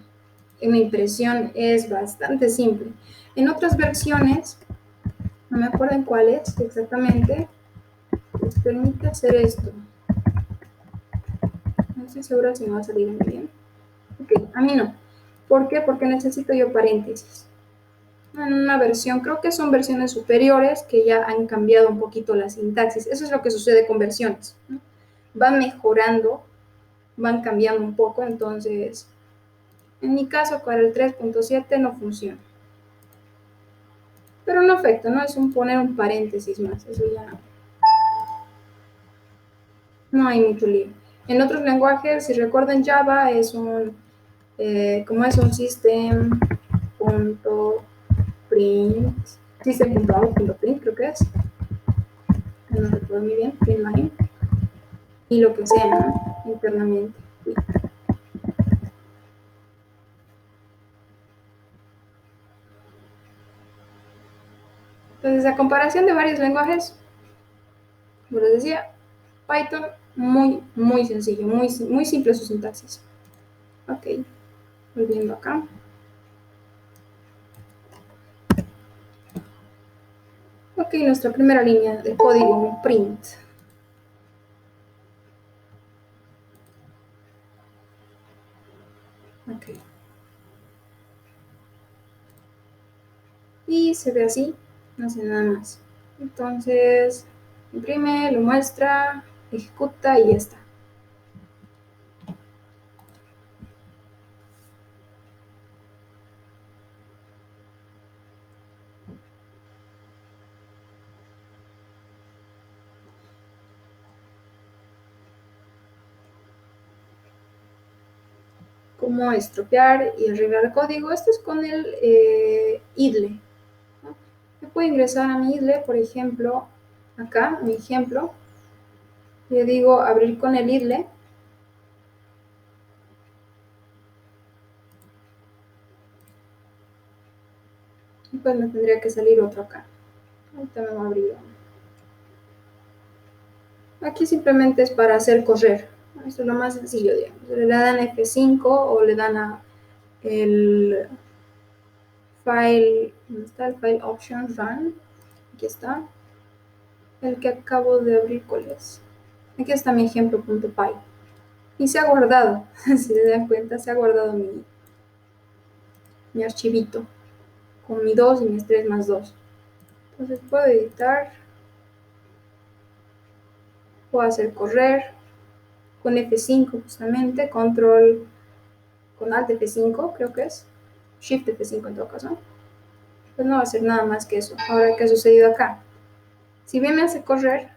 En mi impresión es bastante simple. En otras versiones, no me acuerdo en cuáles exactamente, les permite hacer esto. No estoy segura si me va a salir muy bien. Ok, a mí no. ¿Por qué? Porque necesito yo paréntesis. En una versión, creo que son versiones superiores que ya han cambiado un poquito la sintaxis. Eso es lo que sucede con versiones, ¿no? Van mejorando, van cambiando un poco, entonces, en mi caso, para el 3.7 no funciona. Pero no afecta, ¿no? Es poner un paréntesis más, eso ya no hay mucho lío. En otros lenguajes, si recuerdan Java, como es un system.print, system.out.print creo que es, no recuerdo muy bien, printline, y lo que sea, ¿no? Internamente. Entonces, a comparación de varios lenguajes, como les decía, Python muy sencillo, muy simple su sintaxis. Ok, volviendo acá. Ok, nuestra primera línea de código, un print. Ok. Y se ve así, no hace nada más. Entonces, imprime, lo muestra, ejecuta y ya está. Cómo estropear y arreglar el código. Esto es con el idle, ¿no? Yo puedo ingresar a mi idle, por ejemplo, acá, mi ejemplo, Le digo abrir con el idle. Y pues me tendría que salir otro acá. Ahorita me va a abrir. Aquí simplemente es para hacer correr. Esto es lo más sencillo, digamos. Le dan F5 o le dan a el file, ¿dónde está el file option run? Aquí está. El que acabo de abrir, ¿cuál es? Aquí está mi ejemplo.py. Y se ha guardado, si se dan cuenta, se ha guardado mi archivito con mi 2 y mi estrés más 2. Entonces puedo editar, puedo hacer correr con F5 justamente, control con Alt F5 creo que es, Shift F5 en todo caso. Pues no va a hacer nada más que eso. Ahora, ¿qué ha sucedido acá? Si bien me hace correr,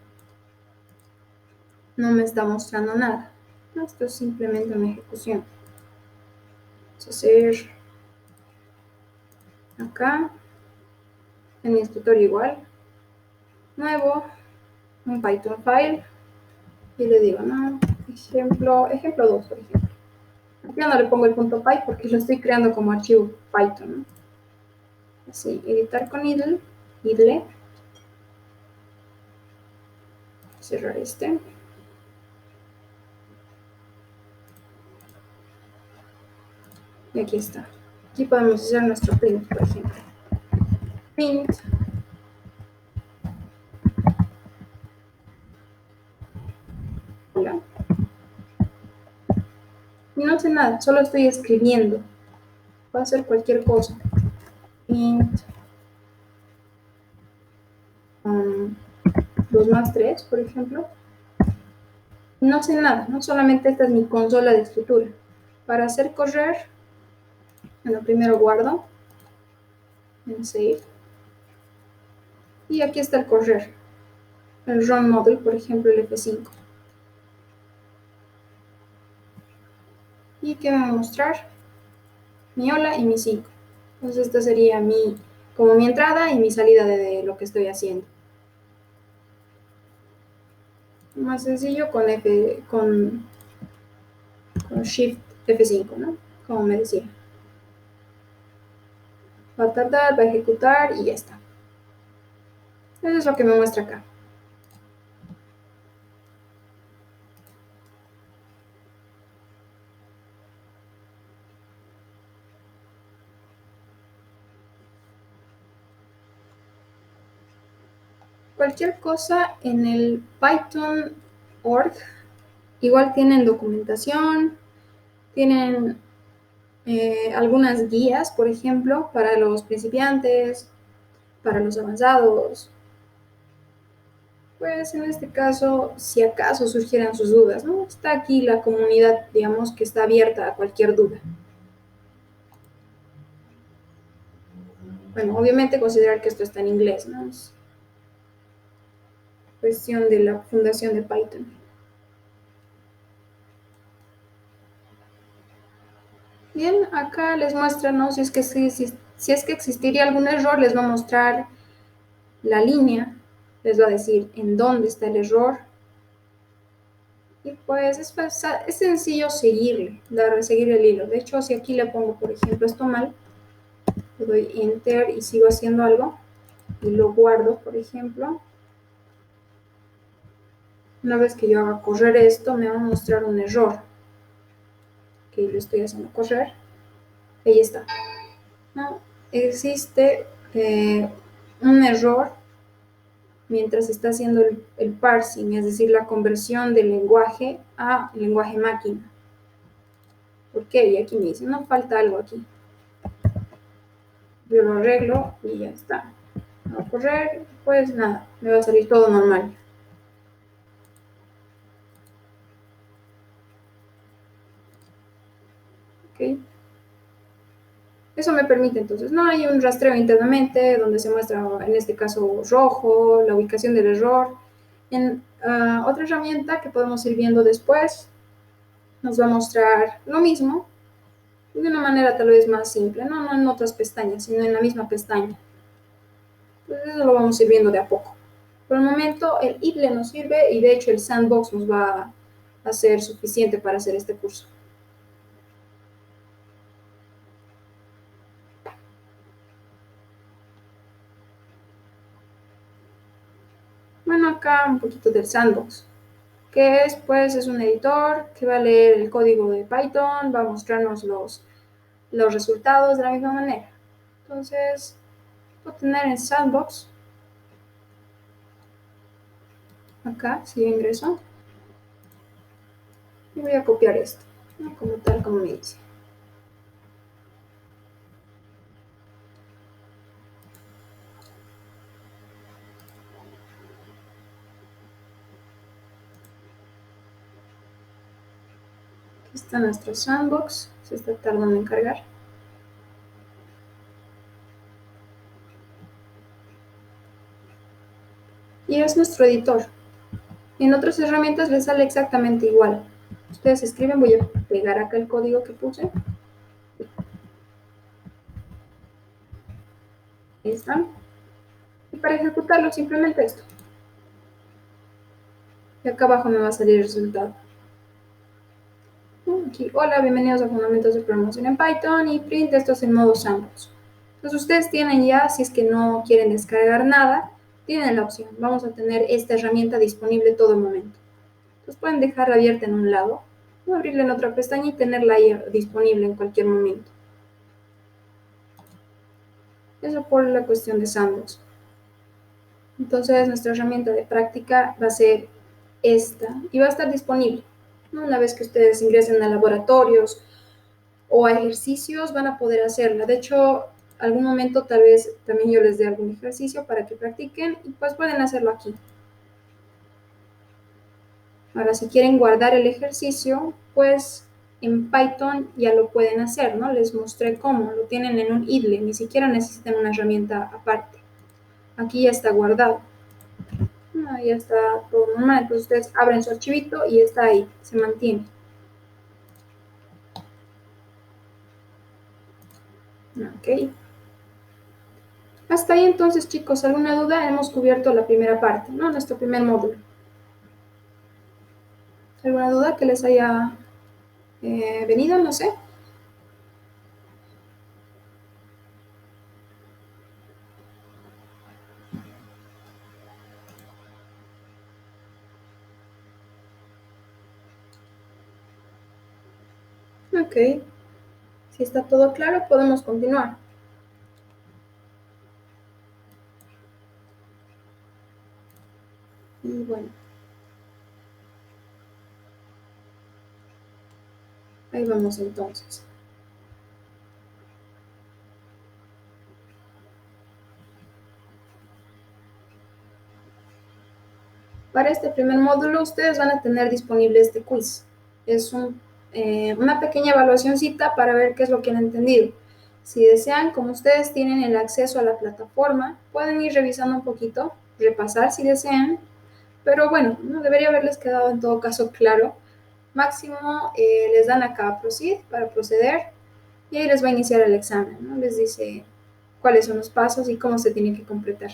no me está mostrando nada. Esto es simplemente una ejecución. Vamos a hacer acá, en mi escritorio igual, nuevo, un Python file, y le digo, no, ejemplo 2, por ejemplo. Aquí no le pongo el punto .py porque lo estoy creando como archivo Python, ¿no? Así, editar con idle, cerrar este. Y aquí está. Aquí podemos hacer nuestro print, por ejemplo. Print. Hola. Y no sé nada, solo estoy escribiendo. Puedo hacer cualquier cosa. Print 2 más 3, por ejemplo. No sé nada, no solamente esta es mi consola de escritura. Para hacer correr, bueno, primero guardo en Save. Y aquí está el correr. El run model, por ejemplo, el F5. ¿Y qué me va a mostrar? Mi hola y mi 5. Entonces esta sería como mi entrada y mi salida de lo que estoy haciendo. Más sencillo con Shift F5, ¿no? Como me decía. Va a tardar, va a ejecutar y ya está. Eso es lo que me muestra acá. Cualquier cosa en el Python.org, igual tienen documentación, tienen algunas guías, por ejemplo, para los principiantes, para los avanzados. Pues en este caso, si acaso surgieran sus dudas, ¿no? Está aquí la comunidad, digamos, que está abierta a cualquier duda. Bueno, obviamente considerar que esto está en inglés, ¿no? Es cuestión de la fundación de Python. Bien, acá les muestra, ¿no? Si es que existiría algún error, les va a mostrar la línea, les va a decir en dónde está el error. Y pues es sencillo seguir el hilo. De hecho, si aquí le pongo, por ejemplo, esto mal, le doy Enter y sigo haciendo algo, y lo guardo, por ejemplo. Una vez que yo haga correr esto, me va a mostrar un error que lo estoy haciendo correr. Ahí está. ¿No? Existe un error mientras está haciendo el parsing, es decir, la conversión del lenguaje a lenguaje máquina. ¿Por qué? Y aquí me dice, no, falta algo aquí. Yo lo arreglo y ya está. Va a correr, pues nada, me va a salir todo normal. ¿Ok? Eso me permite entonces, no hay un rastreo internamente donde se muestra, en este caso, rojo, la ubicación del error. En otra herramienta que podemos ir viendo después, nos va a mostrar lo mismo, de una manera tal vez más simple, no en otras pestañas, sino en la misma pestaña. Entonces eso lo vamos a ir viendo de a poco. Por el momento el IDLE nos sirve y de hecho el sandbox nos va a ser suficiente para hacer este curso. Bueno, acá un poquito del sandbox, que es, pues, es un editor que va a leer el código de Python, va a mostrarnos los resultados de la misma manera. Entonces, voy a tener en sandbox, acá, si ingreso, y voy a copiar esto, ¿no? Como tal, como me dice. Aquí está nuestro sandbox, se está tardando en cargar. Y es nuestro editor. En otras herramientas les sale exactamente igual. Ustedes escriben, voy a pegar acá el código que puse. Ahí está. Y para ejecutarlo simplemente esto. Y acá abajo me va a salir el resultado. Aquí, hola, bienvenidos a Fundamentos de Programación en Python y print, esto es en modo sandbox. Entonces ustedes tienen ya, si es que no quieren descargar nada, tienen la opción. Vamos a tener esta herramienta disponible todo el momento. Entonces pueden dejarla abierta en un lado, o abrirla en otra pestaña y tenerla ahí disponible en cualquier momento. Eso por la cuestión de sandbox. Entonces nuestra herramienta de práctica va a ser esta y va a estar disponible, ¿no? Una vez que ustedes ingresen a laboratorios o a ejercicios van a poder hacerla. De hecho, algún momento tal vez también yo les dé algún ejercicio para que practiquen y pues pueden hacerlo aquí. Ahora, si quieren guardar el ejercicio, pues en Python ya lo pueden hacer, ¿no? Les mostré cómo, lo tienen en un IDLE, ni siquiera necesitan una herramienta aparte. Aquí ya está guardado. Ya está todo normal, entonces ustedes abren su archivito y está ahí, se mantiene. Ok. Hasta ahí entonces, chicos, ¿alguna duda? Hemos cubierto la primera parte, ¿no? Nuestro primer módulo. ¿Alguna duda que les haya venido? No sé. Ok. Si está todo claro, podemos continuar. Y bueno. Ahí vamos entonces. Para este primer módulo ustedes van a tener disponible este quiz. Es una pequeña evaluacióncita para ver qué es lo que han entendido. Si desean, como ustedes tienen el acceso a la plataforma, pueden ir revisando un poquito, repasar si desean, pero bueno, no debería haberles quedado en todo caso claro. Máximo les dan acá Proceed para proceder y ahí les va a iniciar el examen, ¿no? Les dice cuáles son los pasos y cómo se tiene que completar.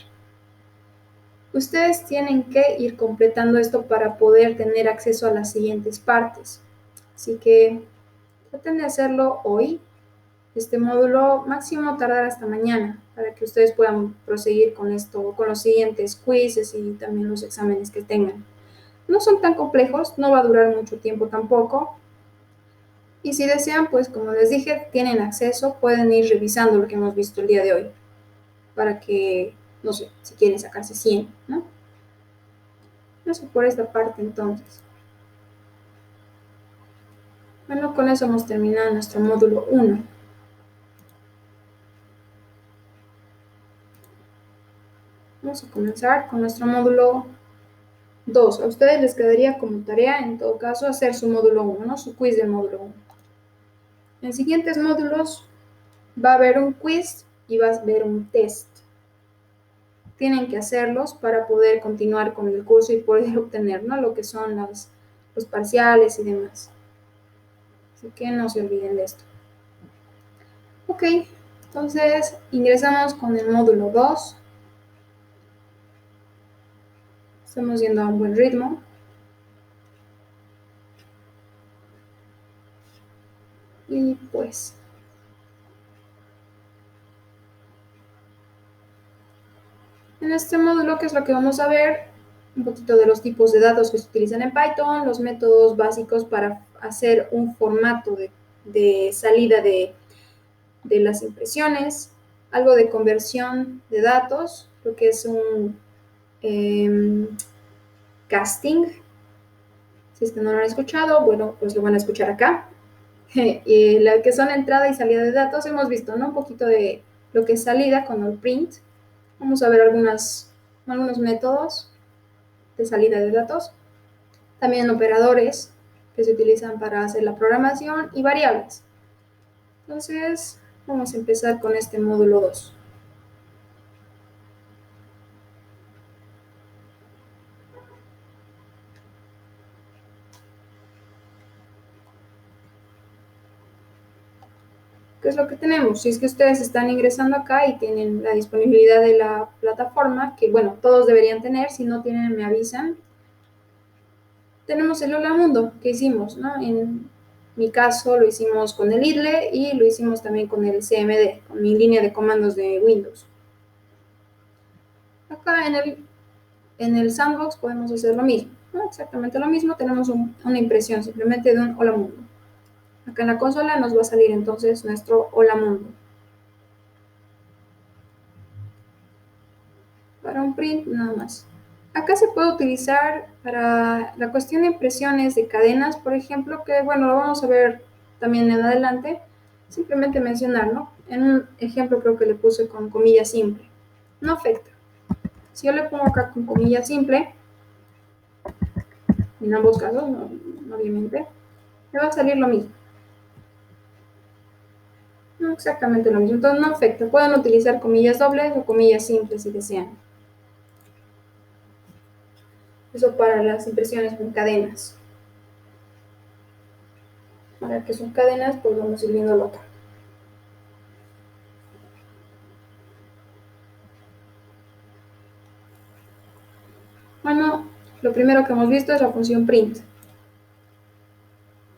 Ustedes tienen que ir completando esto para poder tener acceso a las siguientes partes. Así que traten de hacerlo hoy. Este módulo máximo tardará hasta mañana para que ustedes puedan proseguir con esto, con los siguientes quizzes y también los exámenes que tengan. No son tan complejos, no va a durar mucho tiempo tampoco. Y si desean, pues como les dije, tienen acceso, pueden ir revisando lo que hemos visto el día de hoy para que, no sé, si quieren sacarse 100, ¿no? Eso por esta parte entonces. Bueno, con eso hemos terminado nuestro módulo 1. Vamos a comenzar con nuestro módulo 2. A ustedes les quedaría como tarea, en todo caso, hacer su módulo 1, ¿no? Su quiz del módulo 1. En siguientes módulos va a haber un quiz y va a haber un test. Tienen que hacerlos para poder continuar con el curso y poder obtener, ¿no? Lo que son los parciales y demás. Así que no se olviden de esto. Ok, entonces ingresamos con el módulo 2. Estamos yendo a un buen ritmo. Y pues en este módulo, ¿qué es lo que vamos a ver? Un poquito de los tipos de datos que se utilizan en Python, los métodos básicos para hacer un formato de salida de las impresiones, algo de conversión de datos, lo que es un casting. Si es que no lo han escuchado, bueno, pues lo van a escuchar acá. Y la que son entrada y salida de datos, hemos visto, ¿no? Un poquito de lo que es salida con el print. Vamos a ver algunos métodos de salida de datos. También operadores que se utilizan para hacer la programación y variables. Entonces, vamos a empezar con este módulo 2. ¿Qué es lo que tenemos? Si es que ustedes están ingresando acá y tienen la disponibilidad de la plataforma, que bueno, todos deberían tener, si no tienen me avisan. Tenemos el Hola Mundo que hicimos, ¿no? En mi caso lo hicimos con el IDLE y lo hicimos también con el CMD, con mi línea de comandos de Windows. Acá en el sandbox podemos hacer lo mismo, ¿no? Exactamente lo mismo, tenemos una impresión simplemente de un Hola Mundo. Acá en la consola nos va a salir entonces nuestro Hola Mundo. Para un print nada más. Acá se puede utilizar para la cuestión de impresiones de cadenas, por ejemplo, que bueno, lo vamos a ver también en adelante. Simplemente mencionar, ¿no? En un ejemplo creo que le puse con comilla simple. No afecta. Si yo le pongo acá con comilla simple, en ambos casos, no, obviamente, me va a salir lo mismo. No exactamente lo mismo. Entonces no afecta. Pueden utilizar comillas dobles o comillas simples si desean. Eso para las impresiones con cadenas. Para que son cadenas, pues vamos a ir viendo lo otro. Bueno, lo primero que hemos visto es la función print.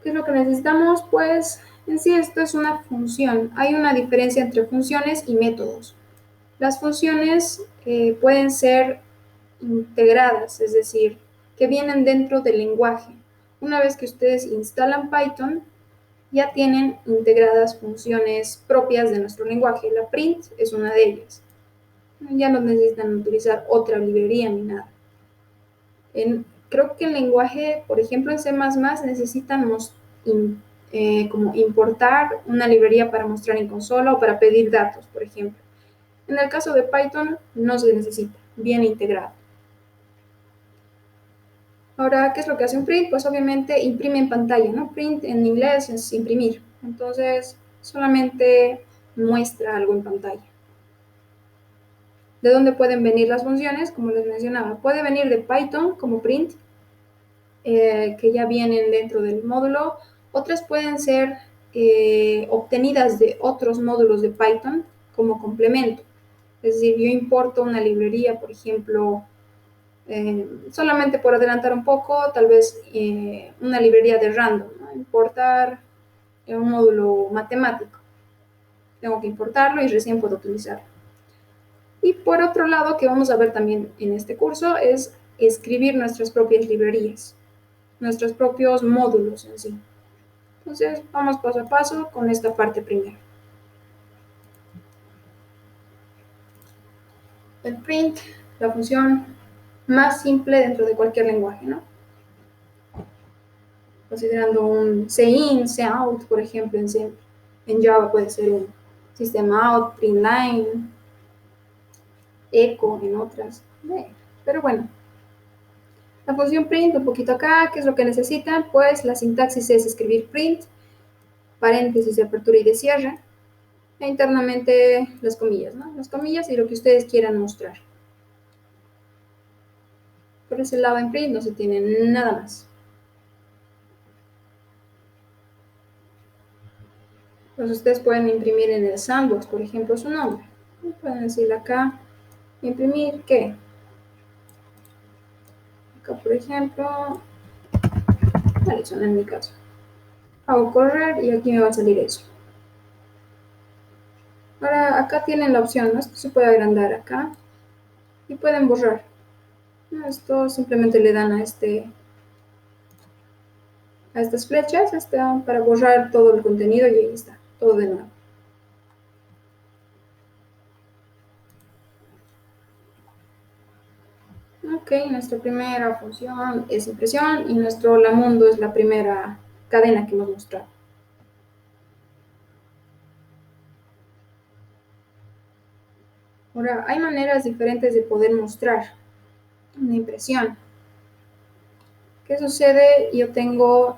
¿Qué es lo que necesitamos? Pues en sí esto es una función. Hay una diferencia entre funciones y métodos. Las funciones pueden ser integradas, es decir, que vienen dentro del lenguaje. Una vez que ustedes instalan Python, ya tienen integradas funciones propias de nuestro lenguaje. La print es una de ellas. Ya no necesitan utilizar otra librería ni nada. Creo que el lenguaje, por ejemplo, en C++ necesitan como importar una librería para mostrar en consola o para pedir datos, por ejemplo. En el caso de Python no se necesita, viene integrado. Ahora, ¿qué es lo que hace un print? Pues obviamente imprime en pantalla, ¿no? Print en inglés es imprimir. Entonces, solamente muestra algo en pantalla. ¿De dónde pueden venir las funciones? Como les mencionaba, puede venir de Python como print, que ya vienen dentro del módulo. Otras pueden ser obtenidas de otros módulos de Python como complemento. Es decir, yo importo una librería, por ejemplo, solamente por adelantar un poco, tal vez una librería de random, ¿no? Importar un módulo matemático. Tengo que importarlo y recién puedo utilizarlo. Y por otro lado, que vamos a ver también en este curso, es escribir nuestras propias librerías, nuestros propios módulos en sí. Entonces, vamos paso a paso con esta parte primero. El print, la función más simple dentro de cualquier lenguaje, ¿no? Considerando un cin, cout, por ejemplo, en Java puede ser un sistema out, println, echo en otras. Pero bueno, la función print, un poquito acá, ¿qué es lo que necesitan? Pues la sintaxis es escribir print, paréntesis de apertura y de cierre, e internamente las comillas, ¿no? Las comillas y lo que ustedes quieran mostrar. Por ese lado en print no se tiene nada más. Entonces ustedes pueden imprimir en el sandbox, por ejemplo, su nombre. Pueden decirle acá, imprimir qué. Acá, por ejemplo, Alison en mi caso. Hago correr y aquí me va a salir eso. Ahora, acá tienen la opción, ¿no? Esto se puede agrandar acá y pueden borrar. Esto simplemente le dan a estas flechas para borrar todo el contenido y ahí está, todo de nuevo. Ok, nuestra primera función es impresión y nuestro hola mundo es la primera cadena que hemos mostrado. Ahora, hay maneras diferentes de poder mostrar una impresión. ¿Qué sucede? Yo tengo,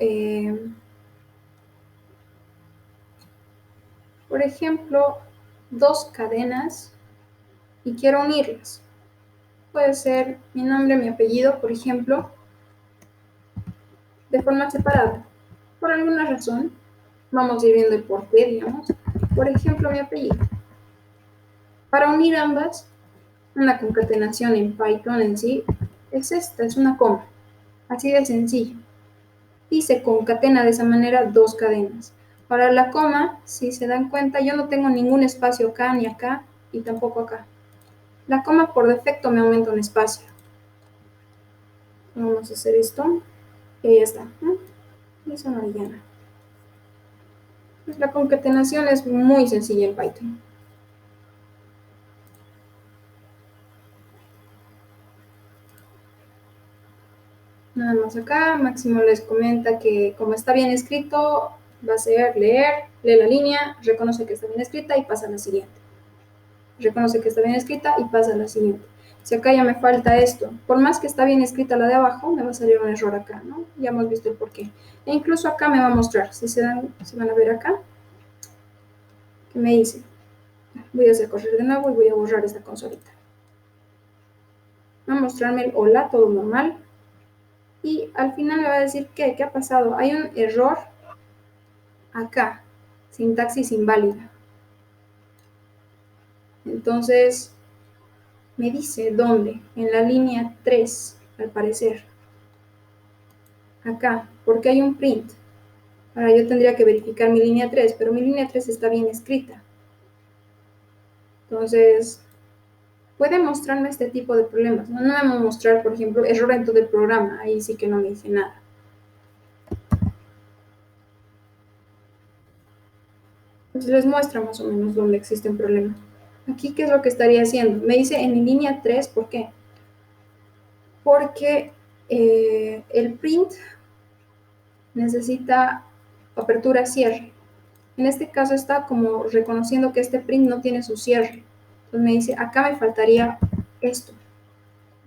por ejemplo, dos cadenas y quiero unirlas. Puede ser mi nombre, mi apellido, por ejemplo, de forma separada. Por alguna razón, vamos a ir viendo el porqué, digamos. Por ejemplo, mi apellido. Para unir ambas, una concatenación en Python en sí es esta, es una coma. Así de sencillo. Y se concatena de esa manera dos cadenas. Para la coma, si se dan cuenta, yo no tengo ningún espacio acá ni acá y tampoco acá. La coma por defecto me aumenta un espacio. Vamos a hacer esto y ahí está. Y eso no llena. Pues la concatenación es muy sencilla en Python. Nada más acá, Máximo les comenta que como está bien escrito, va a ser leer, lee la línea, reconoce que está bien escrita y pasa a la siguiente. Reconoce que está bien escrita y pasa a la siguiente. Si acá ya me falta esto, por más que está bien escrita la de abajo, me va a salir un error acá, ¿no? Ya hemos visto el porqué. E incluso acá me va a mostrar, si van a ver acá, que me dice, voy a hacer correr de nuevo y voy a borrar esta consolita. Va a mostrarme el hola, todo normal. Y al final me va a decir, ¿qué ha pasado? Hay un error acá, sintaxis inválida. Entonces, me dice dónde, en la línea 3, al parecer. Acá, porque hay un print. Ahora yo tendría que verificar mi línea 3, pero mi línea 3 está bien escrita. Entonces, puede mostrarme este tipo de problemas. No me va a mostrar, por ejemplo, error en todo el programa. Ahí sí que no me dice nada. Entonces les muestra más o menos dónde existe un problema. Aquí, ¿qué es lo que estaría haciendo? Me dice en mi línea 3, ¿por qué? Porque el print necesita apertura-cierre. En este caso está como reconociendo que este print no tiene su cierre. Entonces me dice, acá me faltaría esto.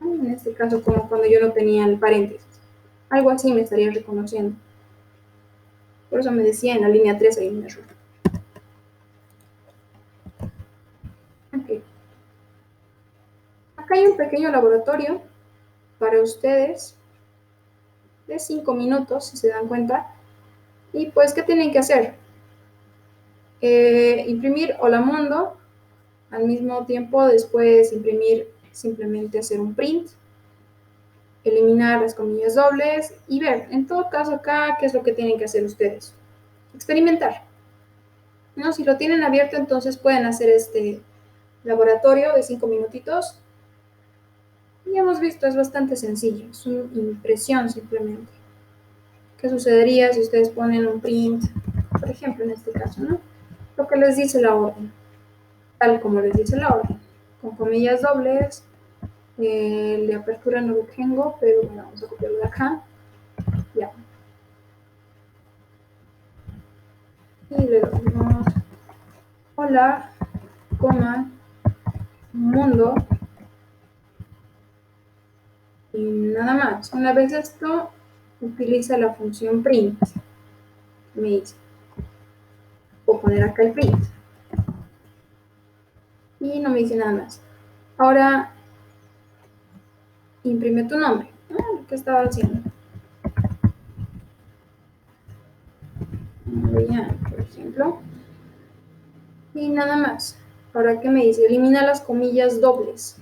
En este caso como cuando yo no tenía el paréntesis. Algo así me estaría reconociendo. Por eso me decía en la línea 3 hay un error. Okay. Acá hay un pequeño laboratorio para ustedes de 5 minutos, si se dan cuenta. Y pues, ¿qué tienen que hacer? Imprimir Hola Mundo, al mismo tiempo después imprimir, simplemente hacer un print, eliminar las comillas dobles y ver, en todo caso acá, ¿qué es lo que tienen que hacer ustedes? Experimentar. ¿No? Si lo tienen abierto, entonces pueden hacer este laboratorio de 5 minutitos. Y hemos visto, es bastante sencillo, es una impresión simplemente. ¿Qué sucedería si ustedes ponen un print, por ejemplo, en este caso, ¿no? Lo que les dice la orden, tal como les dice la orden, con comillas dobles, de apertura no lo tengo, pero bueno, vamos a copiarlo de acá, ya. Y le damos hola, coma, mundo, y nada más. Una vez esto, utiliza la función print, me dice, puedo poner acá el print, y no me dice nada más. Ahora, imprime tu nombre, lo que estaba haciendo. Por ejemplo, y nada más. Ahora, ¿qué me dice? Elimina las comillas dobles.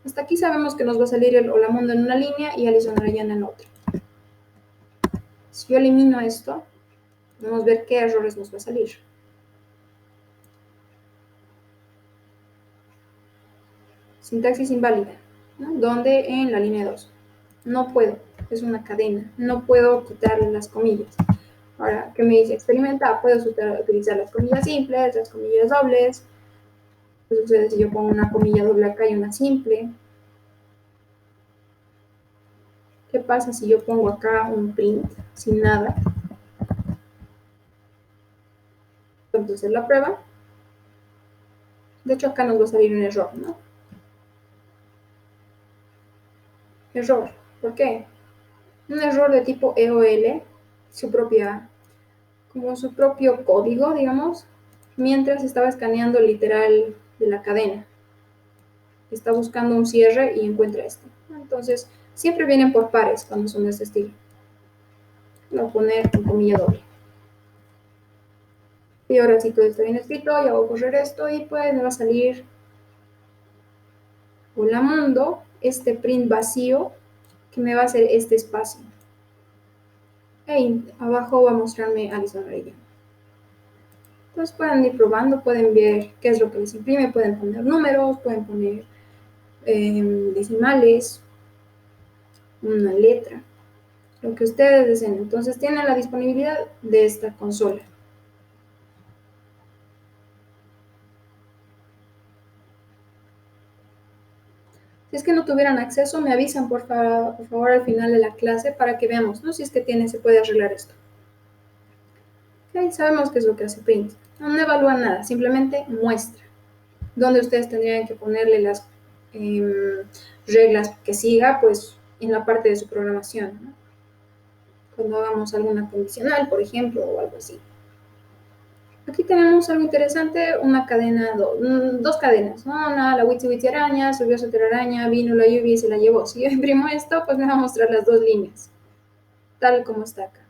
Hasta aquí sabemos que nos va a salir el Holamundo en una línea y Alison Arellana en otra. Si yo elimino esto, vamos a ver qué errores nos va a salir. Sintaxis inválida, ¿no? ¿Dónde? En la línea 2. No puedo, es una cadena, no puedo quitarle las comillas. Ahora, ¿qué me dice? Experimenta, puedo utilizar las comillas simples, las comillas dobles. Entonces, si yo pongo una comilla doble acá y una simple, ¿qué pasa si yo pongo acá un print sin nada? Entonces la prueba. De hecho, acá nos va a salir un error, ¿no? Error. ¿Por qué? Un error de tipo EOL, como su propio código, digamos, mientras estaba escaneando el literal de la cadena. Está buscando un cierre y encuentra este. Entonces, siempre vienen por pares cuando son de este estilo. Voy a poner en comilla doble. Y ahora sí todo está bien escrito, ya voy a correr esto y pues me va a salir hola mundo, este print vacío que me va a hacer este espacio. Y abajo va a mostrarme Alison Arellano. Entonces pueden ir probando, pueden ver qué es lo que les imprime, pueden poner números, pueden poner decimales, una letra, lo que ustedes deseen. Entonces tienen la disponibilidad de esta consola. Si es que no tuvieran acceso, me avisan por favor al final de la clase para que veamos, ¿no? Si es que se puede arreglar esto. Okay, sabemos qué es lo que hace print. No evalúa nada, simplemente muestra. Donde ustedes tendrían que ponerle las reglas que siga, pues en la parte de su programación, ¿no? Cuando hagamos alguna condicional, por ejemplo, o algo así. Aquí tenemos algo interesante, una cadena, dos cadenas, ¿no? Una, la Witsi Witsi araña, subió su telaraña, vino la lluvia y se la llevó. Si yo imprimo esto, pues me va a mostrar las dos líneas, tal como está acá.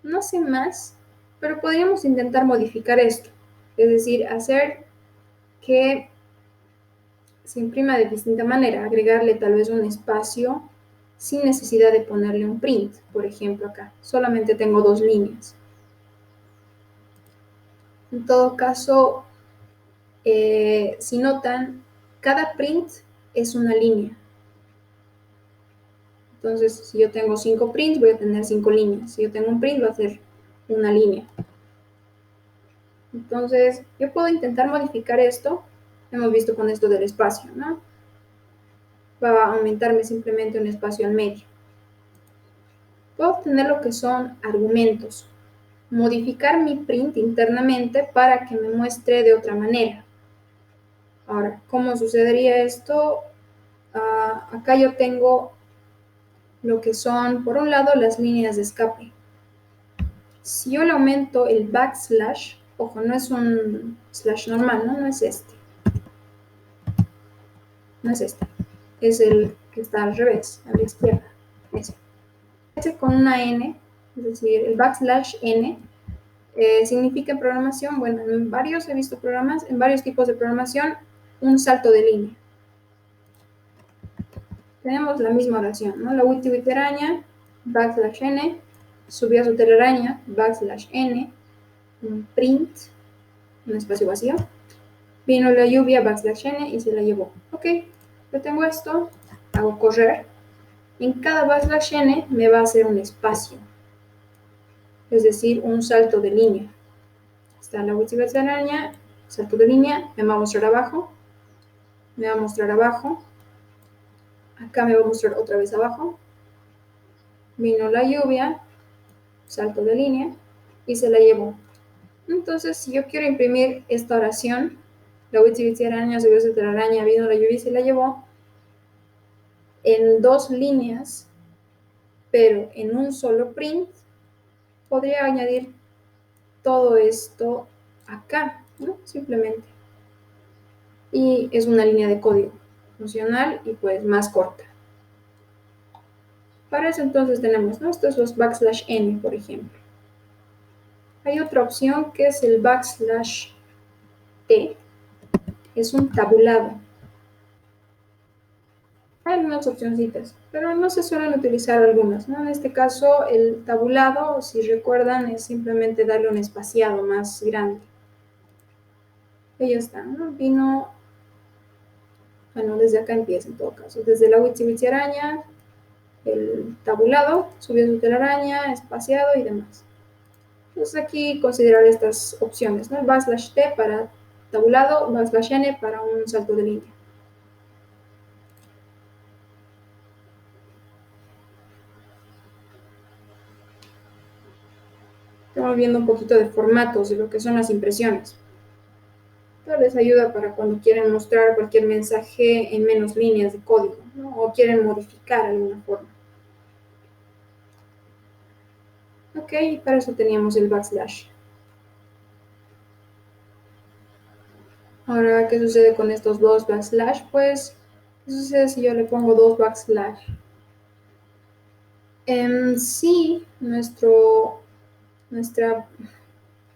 No sé más, pero podríamos intentar modificar esto, es decir, hacer que se imprima de distinta manera, agregarle tal vez un espacio sin necesidad de ponerle un print, por ejemplo acá, solamente tengo dos líneas. En todo caso, si notan, cada print es una línea. Entonces, si yo tengo 5 prints, voy a tener 5 líneas. Si yo tengo un print, va a ser una línea. Entonces, yo puedo intentar modificar esto. Hemos visto con esto del espacio, ¿no? Va a aumentarme simplemente un espacio al medio. Puedo obtener lo que son argumentos. Modificar mi print internamente para que me muestre de otra manera. Ahora, ¿cómo sucedería esto? Acá yo tengo lo que son, por un lado, las líneas de escape. Si yo le aumento el backslash, ojo, no es un slash normal, ¿no? No es este. No es este. Es el que está al revés, a la izquierda. Ese. Ese con una N, es decir, el backslash N, significa en programación, bueno, en varios he visto programas, en varios tipos de programación, un salto de línea. Tenemos la misma oración, ¿no? La Witty Witty araña, backslash N, subió a su telaraña, backslash N, un print, un espacio vacío, vino la lluvia, backslash N y se la llevó. Ok, yo tengo esto, hago correr, en cada backslash N me va a hacer un espacio, es decir, un salto de línea. Está la Witty Witty araña, salto de línea, me va a mostrar abajo, me va a mostrar abajo, acá me va a mostrar otra vez abajo, vino la lluvia, salto de línea y se la llevó. Entonces, si yo quiero imprimir esta oración, la Witsi Witsi araña subió su telaraña, vino la lluvia y se la llevó, en dos líneas, pero en un solo print, podría añadir todo esto acá, ¿no? Simplemente. Y es una línea de código funcional y pues más corta. Para eso entonces tenemos, ¿no? Estos los backslash n, por ejemplo. Hay otra opción que es el backslash t, es un tabulado. algunas opcioncitas, pero no se suelen utilizar algunas, ¿no? En este caso, el tabulado, si recuerdan, es simplemente darle un espaciado más grande. Y ya está, ¿no? Vino, bueno, desde acá empieza en todo caso, desde la Witsi araña, el tabulado, subió su telaraña, espaciado y demás. Entonces aquí considerar estas opciones, ¿no? \t para tabulado, \n para un salto de línea. Estamos viendo un poquito de formatos de lo que son las impresiones. Esto les ayuda para cuando quieren mostrar cualquier mensaje en menos líneas de código, ¿no? O quieren modificar alguna forma. Ok, para eso teníamos el backslash. Ahora, ¿qué sucede con estos dos backslash? Pues, ¿qué sucede si yo le pongo dos backslash? Sí, nuestra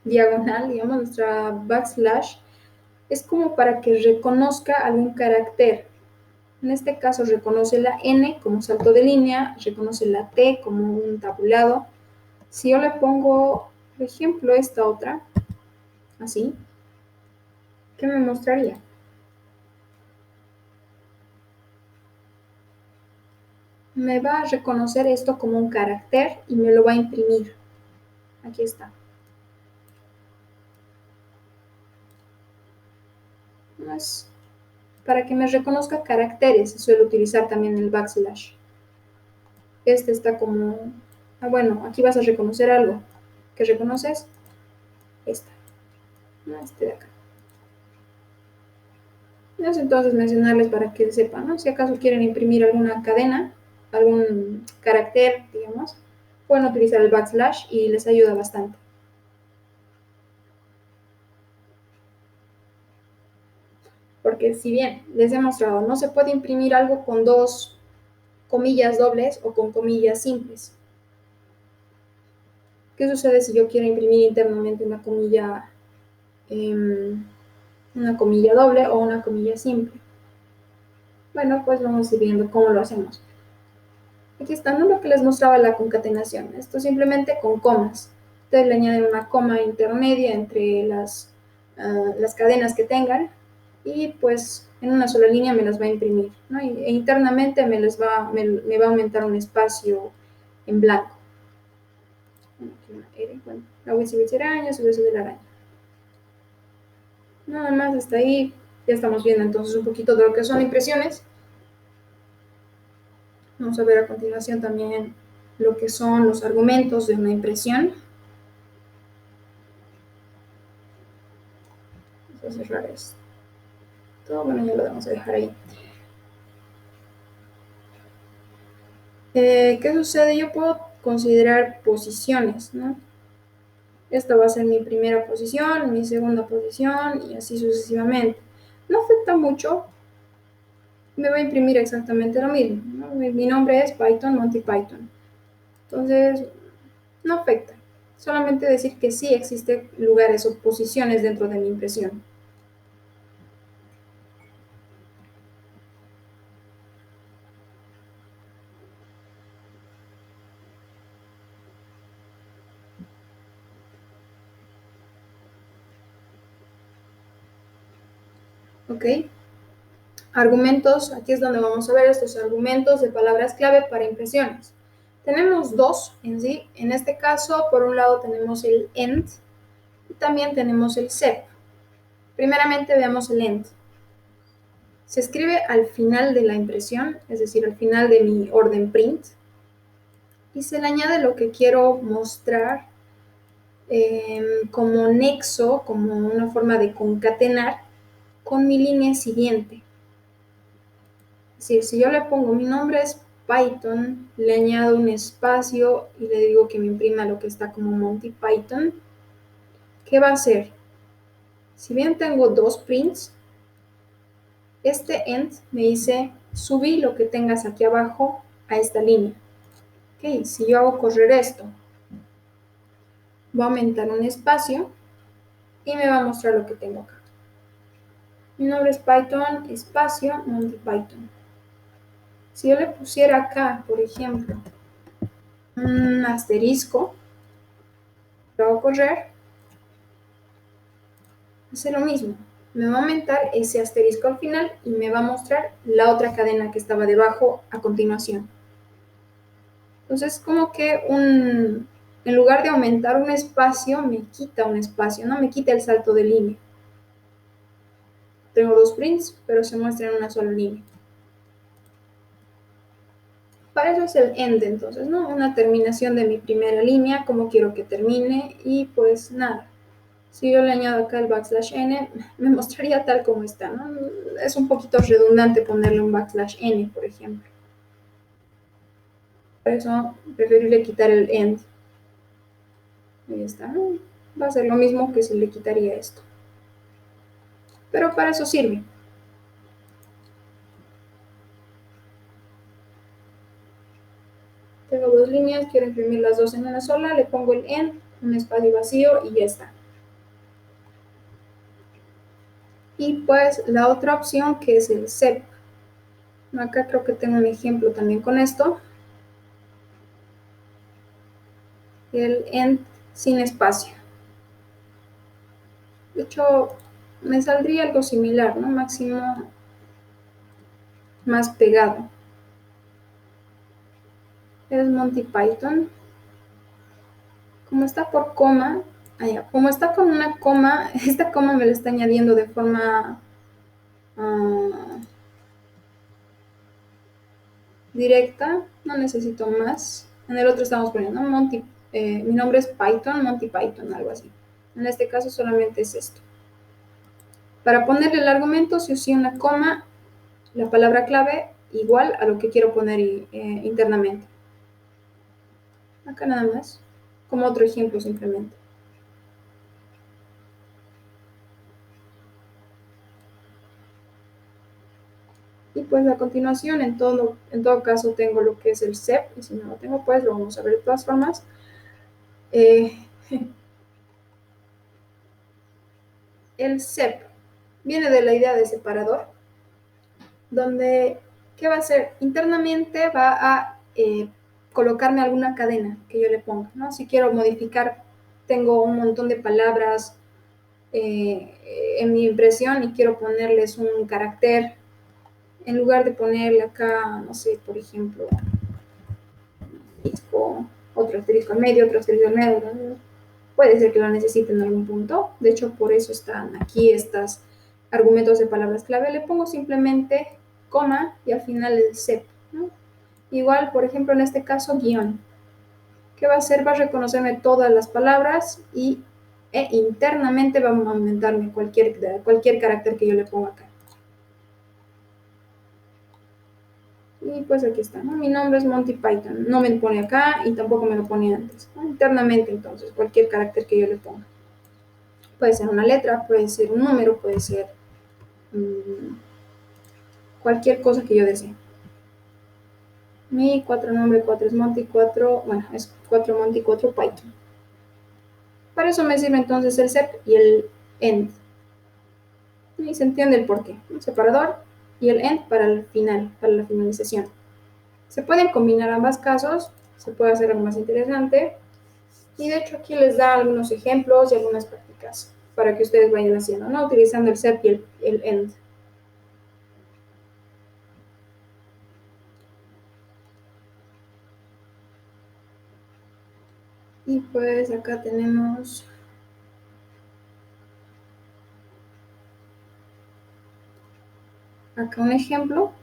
diagonal, digamos, nuestra backslash, es como para que reconozca algún carácter. En este caso reconoce la N como salto de línea, reconoce la T como un tabulado. Si yo le pongo, por ejemplo, esta otra, así, ¿qué me mostraría? Me va a reconocer esto como un carácter y me lo va a imprimir. Aquí está. Es para que me reconozca caracteres, se suele utilizar también el backslash. Este está como, bueno, aquí vas a reconocer algo. ¿Qué reconoces? Esta. Este de acá. Es entonces mencionarles para que sepan, ¿no? Si acaso quieren imprimir alguna cadena, algún carácter, digamos, pueden utilizar el backslash y les ayuda bastante. Porque si bien les he mostrado, no se puede imprimir algo con dos comillas dobles o con comillas simples. ¿Qué sucede si yo quiero imprimir internamente una comilla doble o una comilla simple? Bueno, pues vamos a ir viendo cómo lo hacemos. Aquí está, ¿no? Lo que les mostraba la concatenación. Esto simplemente con comas. Ustedes le añaden una coma intermedia entre las cadenas que tengan y pues en una sola línea me las va a imprimir, ¿no? E internamente me va a aumentar un espacio en blanco. Bueno, la Witsi araña, su beso de la araña. Nada más hasta ahí ya estamos viendo entonces un poquito de lo que son impresiones. Vamos a ver a continuación también lo que son los argumentos de una impresión. Vamos a cerrar esto. Bueno, ya lo vamos a dejar ahí. ¿Qué sucede? Yo puedo considerar posiciones, ¿no? Esta va a ser mi primera posición, mi segunda posición y así sucesivamente. No afecta mucho, me va a imprimir exactamente lo mismo, ¿no? Mi nombre es Python, Monty Python. Entonces, no afecta. Solamente decir que sí existen lugares o posiciones dentro de mi impresión. ¿Ok? Argumentos, aquí es donde vamos a ver estos argumentos de palabras clave para impresiones. Tenemos dos en sí. En este caso, por un lado tenemos el end y también tenemos el sep. Primeramente veamos el end. Se escribe al final de la impresión, es decir, al final de mi orden print, y se le añade lo que quiero mostrar como nexo, como una forma de concatenar con mi línea siguiente. Es decir, si yo le pongo mi nombre es Python, le añado un espacio y le digo que me imprima lo que está como Monty Python, ¿qué va a hacer? Si bien tengo dos prints, este end me dice subí lo que tengas aquí abajo a esta línea. Ok, si yo hago correr esto, voy a aumentar un espacio y me va a mostrar lo que tengo acá. Mi nombre es Python, espacio, Monty Python. Si yo le pusiera acá, por ejemplo, un asterisco, lo hago correr, hace lo mismo. Me va a aumentar ese asterisco al final y me va a mostrar la otra cadena que estaba debajo a continuación. Entonces, como que en lugar de aumentar un espacio, me quita un espacio, no me quita el salto de línea. Tengo dos prints, pero se muestra en una sola línea. Para eso es el end, entonces, ¿no? Una terminación de mi primera línea, como quiero que termine, y pues nada. Si yo le añado acá el \n, me mostraría tal como está, ¿no? Es un poquito redundante ponerle un \n, por ejemplo. Por eso preferible quitar el end. Ahí está, ¿no? Va a ser lo mismo que si le quitaría esto. Pero para eso sirve. Tengo dos líneas, quiero imprimir las dos en una sola, le pongo el end, un espacio vacío y ya está. Y pues la otra opción que es el sep. Acá creo que tengo un ejemplo también con esto. El end sin espacio. De hecho, me saldría algo similar, ¿no? Máximo más pegado. Es Monty Python. Como está por coma, como está con una coma, esta coma me la está añadiendo de forma directa, no necesito más. En el otro estamos poniendo Monty, mi nombre es Python, Monty Python, algo así. En este caso solamente es esto. Para ponerle el argumento, si usé una coma, la palabra clave igual a lo que quiero poner internamente. Acá nada más, como otro ejemplo simplemente. Y pues a continuación, en todo caso, tengo lo que es el sep, y si no lo tengo, pues lo vamos a ver de todas formas. El sep viene de la idea de separador, donde, ¿qué va a hacer? Internamente va a colocarme alguna cadena que yo le ponga, ¿no? Si quiero modificar, tengo un montón de palabras en mi impresión y quiero ponerles un carácter, en lugar de ponerle acá, no sé, por ejemplo, asterisco, otro asterisco al medio, otro asterisco al medio, puede ser que lo necesiten en algún punto. De hecho, por eso están aquí estos argumentos de palabras clave. Le pongo simplemente coma y al final el sep, ¿no? Igual, por ejemplo, en este caso, guión. ¿Qué va a hacer? Va a reconocerme todas las palabras e internamente va a aumentarme cualquier carácter que yo le ponga acá. Y pues aquí está, ¿no? Mi nombre es Monty Python. No me pone acá y tampoco me lo pone antes, ¿no? Internamente, entonces, cualquier carácter que yo le ponga. Puede ser una letra, puede ser un número, puede ser cualquier cosa que yo desee. Mi 4 nombre, 4 es Monty, 4, bueno, es 4 Monty, 4 Python. Para eso me sirve entonces el sep y el end. Y se entiende el porqué. El separador y el end para el final, para la finalización. Se pueden combinar ambos casos, se puede hacer algo más interesante. Y de hecho aquí les da algunos ejemplos y algunas prácticas para que ustedes vayan haciendo, ¿no? Utilizando el sep y el end. Y pues acá tenemos acá un ejemplo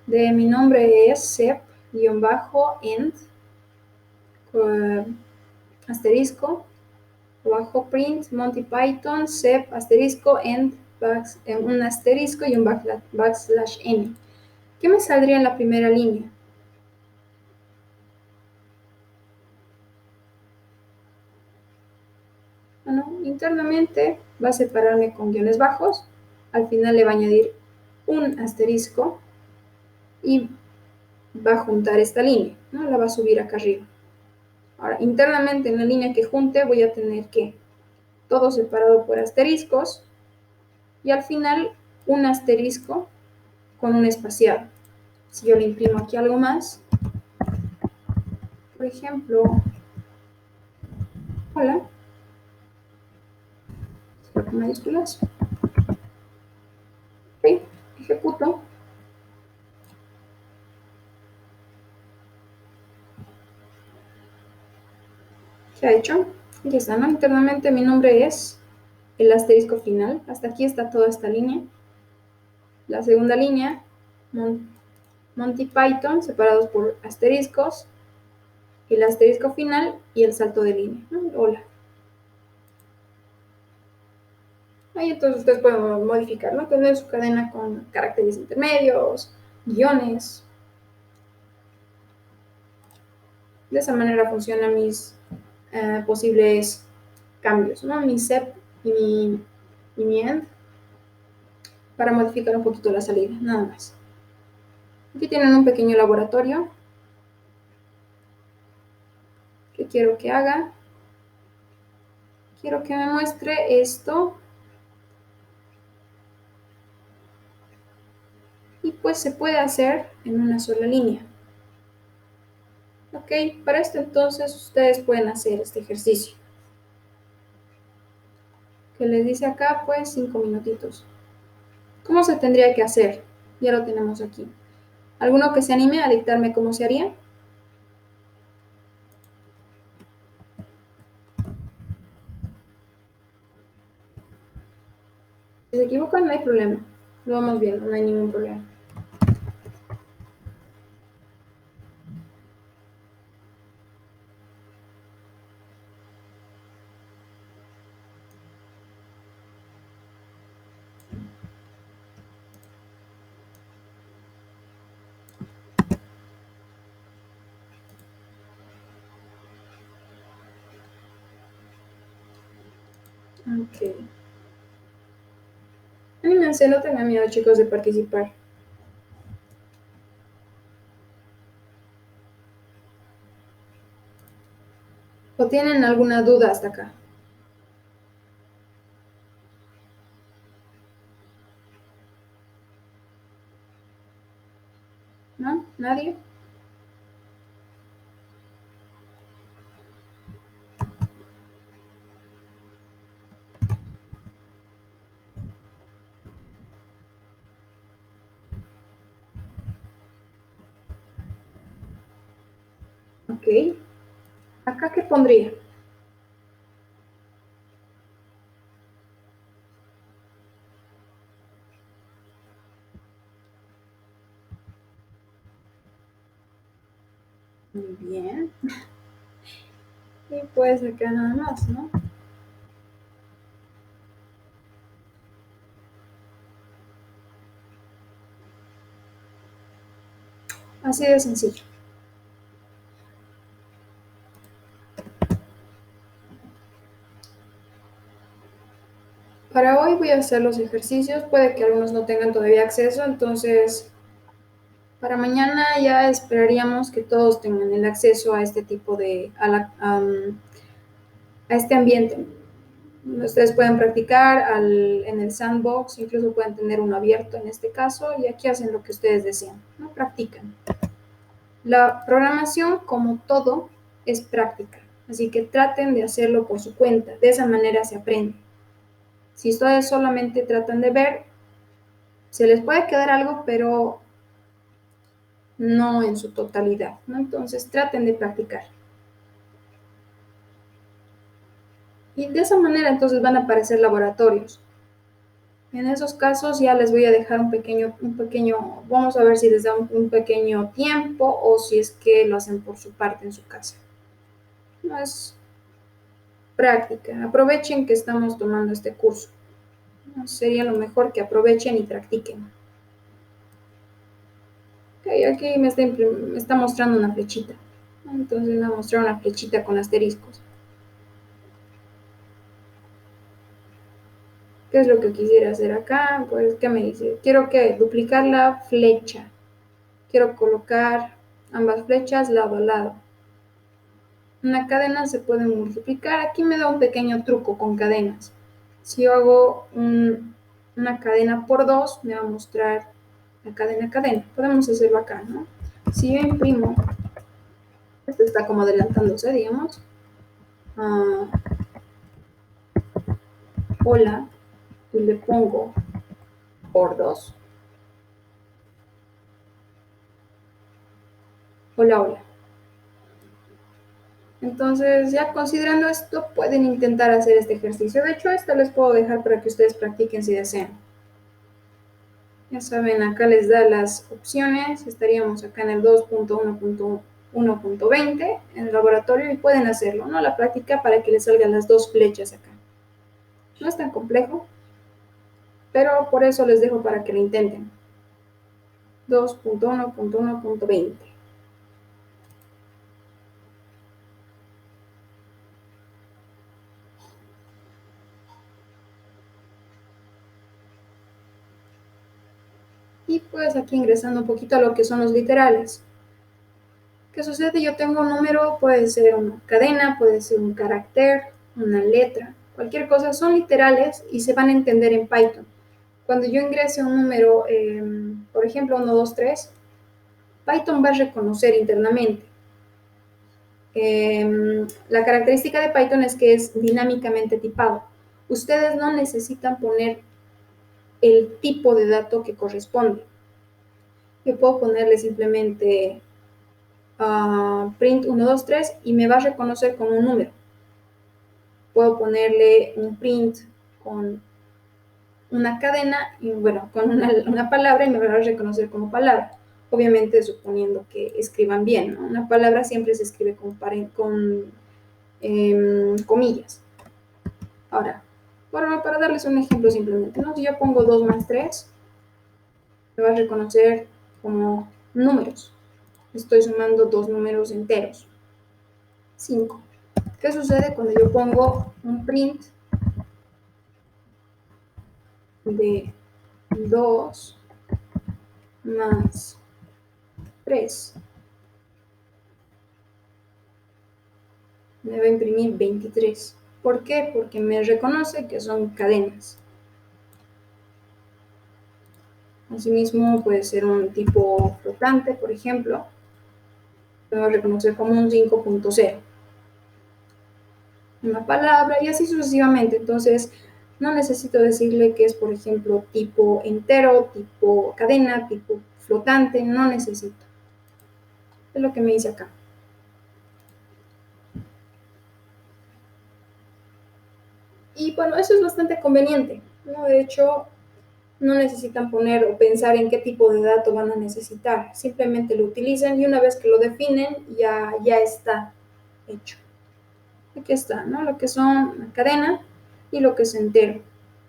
de mi nombre es sep-end asterisco bajo print Monty Python sep asterisco end un asterisco y un backslash n. ¿Qué me saldría en la primera línea? Bueno, internamente va a separarme con guiones bajos, al final le va a añadir un asterisco y va a juntar esta línea, ¿no? La va a subir acá arriba. Ahora, internamente en la línea que junte voy a tener que todo separado por asteriscos y al final un asterisco con un espaciado. Si yo le imprimo aquí algo más, por ejemplo, hola, con mayúsculas, ok, ejecuto, ¿qué ha hecho? Ya está, ¿no? Internamente mi nombre es el asterisco final, hasta aquí está toda esta línea. La segunda línea, Monty Python, separados por asteriscos, el asterisco final y el salto de línea, ¿no? Hola. Ahí entonces ustedes pueden modificar, ¿no? Tener su cadena con caracteres intermedios, guiones. De esa manera funcionan mis posibles cambios, ¿no? Mi sep y mi end para modificar un poquito la salida, nada más. Aquí tienen un pequeño laboratorio que quiero que haga. Quiero que me muestre esto. Y pues se puede hacer en una sola línea. Ok, para esto entonces ustedes pueden hacer este ejercicio. Que les dice acá pues 5 minutitos. ¿Cómo se tendría que hacer? Ya lo tenemos aquí. ¿Alguno que se anime a dictarme cómo se haría? Si se equivocan, no hay problema. Lo vamos viendo, no hay ningún problema. Ok. Anímense, no tengan miedo, chicos, de participar. ¿O tienen alguna duda hasta acá? ¿No? ¿Nadie? Ok. ¿Acá qué pondría? Muy bien. Y pues acá nada más, ¿no? Así de sencillo. Para hoy voy a hacer los ejercicios, puede que algunos no tengan todavía acceso, entonces para mañana ya esperaríamos que todos tengan el acceso a este tipo de, a este ambiente. Ustedes pueden practicar en el sandbox, incluso pueden tener uno abierto en este caso, y aquí hacen lo que ustedes desean, ¿no? Practican. La programación, como todo, es práctica, así que traten de hacerlo por su cuenta, de esa manera se aprende. Si ustedes solamente tratan de ver, se les puede quedar algo, pero no en su totalidad, ¿no? Entonces traten de practicar. Y de esa manera entonces van a aparecer laboratorios. En esos casos ya les voy a dejar un pequeño, vamos a ver si les da un pequeño tiempo o si es que lo hacen por su parte en su casa. No es práctica. Aprovechen que estamos tomando este curso. ¿No? Sería lo mejor que aprovechen y practiquen. Okay, aquí me está mostrando una flechita. Entonces me va a mostrar una flechita con asteriscos. ¿Qué es lo que quisiera hacer acá? Pues, ¿qué me dice? Quiero que duplicar la flecha. Quiero colocar ambas flechas lado a lado. Una cadena se puede multiplicar. Aquí me da un pequeño truco con cadenas. Si yo hago una cadena por 2, me va a mostrar la cadena, cadena. Podemos hacerlo acá, ¿no? Si yo imprimo, esto está como adelantándose, digamos. Hola, y le pongo por 2. Hola, hola. Entonces, ya considerando esto, pueden intentar hacer este ejercicio. De hecho, esto les puedo dejar para que ustedes practiquen si desean. Ya saben, acá les da las opciones. Estaríamos acá en el 2.1.1.20 en el laboratorio y pueden hacerlo, ¿no? La práctica para que les salgan las dos flechas acá. No es tan complejo, pero por eso les dejo para que lo intenten. 2.1.1.20. Y pues aquí ingresando un poquito a lo que son los literales. ¿Qué sucede? Yo tengo un número, puede ser una cadena, puede ser un carácter, una letra, cualquier cosa, son literales y se van a entender en Python. Cuando yo ingrese un número, por ejemplo 1, 2, 3, Python va a reconocer internamente. La característica de Python es que es dinámicamente tipado. Ustedes no necesitan poner el tipo de dato que corresponde. Yo puedo ponerle simplemente print 1, 2, 3 y me va a reconocer como un número. Puedo ponerle un print con una cadena, y bueno, con una palabra y me va a reconocer como palabra. Obviamente suponiendo que escriban bien, ¿no? Una palabra siempre se escribe con comillas. Ahora, para darles un ejemplo simplemente, ¿no? Si yo pongo 2 más 3, me va a reconocer como números. Estoy sumando dos números enteros. 5. ¿Qué sucede cuando yo pongo un print de 2 más 3? Me va a imprimir 23. ¿Por qué? Porque me reconoce que son cadenas. Asimismo, puede ser un tipo flotante, por ejemplo. Me va a reconocer como un 5.0. Una palabra y así sucesivamente. Entonces, no necesito decirle que es, por ejemplo, tipo entero, tipo cadena, tipo flotante. No necesito. Es lo que me dice acá. Y bueno, eso es bastante conveniente, ¿no? De hecho, no necesitan poner o pensar en qué tipo de dato van a necesitar. Simplemente lo utilizan y una vez que lo definen, ya está hecho. Aquí está, ¿no? Lo que son la cadena y lo que es entero.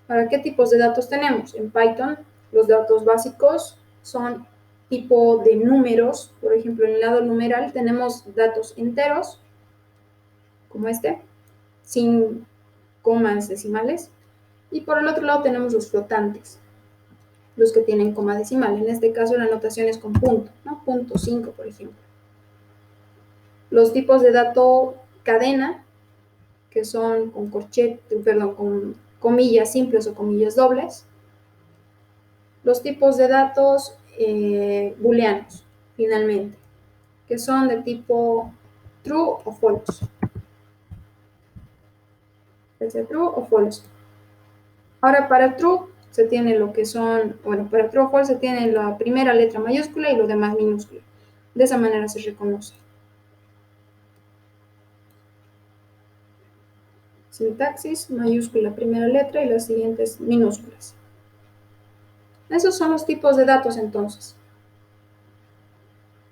¿Para qué tipos de datos tenemos? En Python, los datos básicos son tipo de números. Por ejemplo, en el lado numeral tenemos datos enteros, como este, sin comas decimales. Y por el otro lado tenemos los flotantes, los que tienen coma decimal. En este caso la notación es con punto, ¿no? Punto 5, por ejemplo. Los tipos de dato cadena, que son con con comillas simples o comillas dobles. Los tipos de datos booleanos, finalmente, que son de tipo true o false. ¿Es true o false? Ahora, para true se tiene lo que son, bueno, para true o false se tiene la primera letra mayúscula y lo demás minúscula. De esa manera se reconoce. Sintaxis, mayúscula primera letra y las siguientes minúsculas. Esos son los tipos de datos entonces.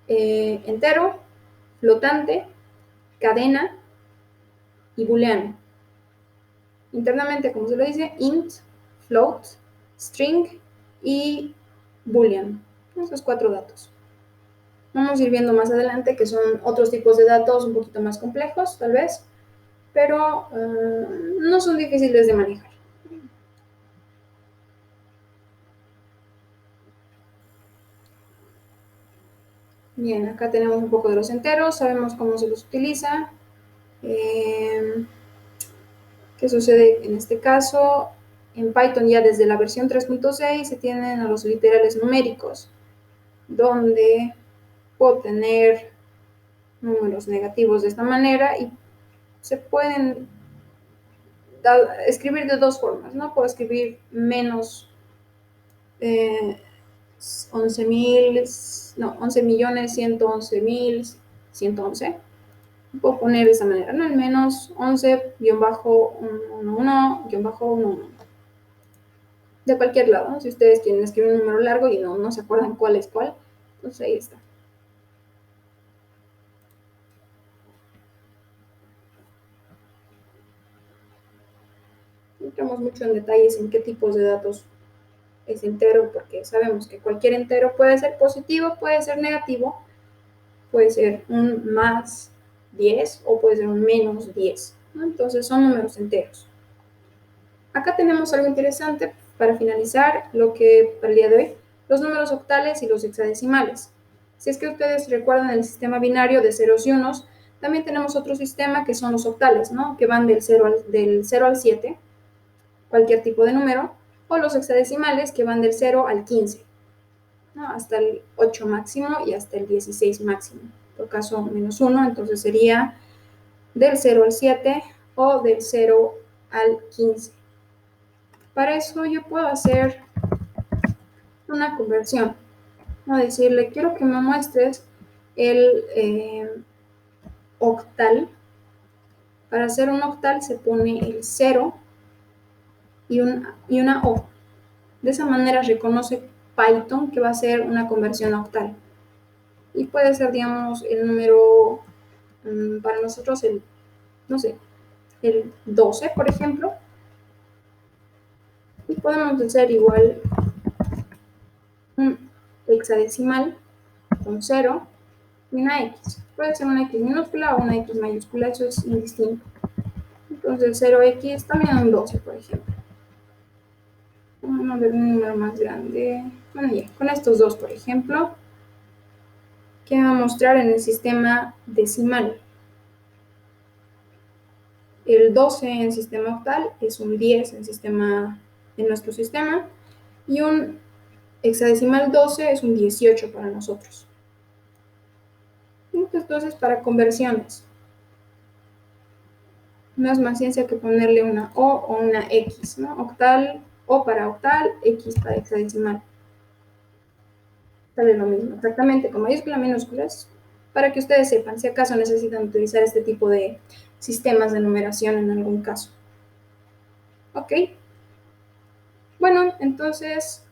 Entero, flotante, cadena y booleano. Internamente, como se lo dice, int, float, string y boolean. Esos 4 datos. Vamos a ir viendo más adelante que son otros tipos de datos un poquito más complejos, tal vez, pero no son difíciles de manejar. Bien, acá tenemos un poco de los enteros, sabemos cómo se los utiliza. ¿Qué sucede en este caso? en Python ya desde la versión 3.6 se tienen a los literales numéricos, donde puedo tener números negativos de esta manera y se pueden escribir de dos formas, ¿no? Puedo escribir menos 11.111.111. Puedo poner de esa manera, ¿no? El menos 11-11-11. De cualquier lado, ¿no? Si ustedes quieren escribir un número largo y no se acuerdan cuál es cuál, pues ahí está. No entramos mucho en detalles en qué tipos de datos es entero, porque sabemos que cualquier entero puede ser positivo, puede ser negativo, puede ser un más 10 o puede ser un menos 10, ¿no? Entonces son números enteros. Acá tenemos algo interesante para finalizar lo que para el día de hoy, los números octales y los hexadecimales. Si es que ustedes recuerdan el sistema binario de ceros y unos, también tenemos otro sistema que son los octales, ¿no? Que van del 0 al 7, cualquier tipo de número, o los hexadecimales que van del 0 al 15, ¿no? Hasta el 8 máximo y hasta el 16 máximo. Por caso menos 1, entonces sería del 0 al 7 o del 0 al 15. Para eso yo puedo hacer una conversión, ¿no? Decirle, quiero que me muestres el octal. Para hacer un octal se pone el 0 y una O. De esa manera reconoce Python que va a ser una conversión a octal. Y puede ser, digamos, el número, para nosotros, no sé, el 12, por ejemplo. Y podemos hacer igual un hexadecimal con 0 y una X. Puede ser una X minúscula o una X mayúscula, eso es indistinto. Entonces 0X también un 12, por ejemplo. Vamos a ver un número más grande. Bueno, ya, con estos dos, por ejemplo, que va a mostrar en el sistema decimal. El 12 en sistema octal es un 10 en nuestro sistema, y un hexadecimal 12 es un 18 para nosotros. Entonces, para conversiones, no es más ciencia que ponerle una O una X, ¿no? Octal, O para octal, X para hexadecimal. Sale lo mismo, exactamente, con mayúsculas, minúsculas, para que ustedes sepan si acaso necesitan utilizar este tipo de sistemas de numeración en algún caso. ¿Ok? Bueno, entonces,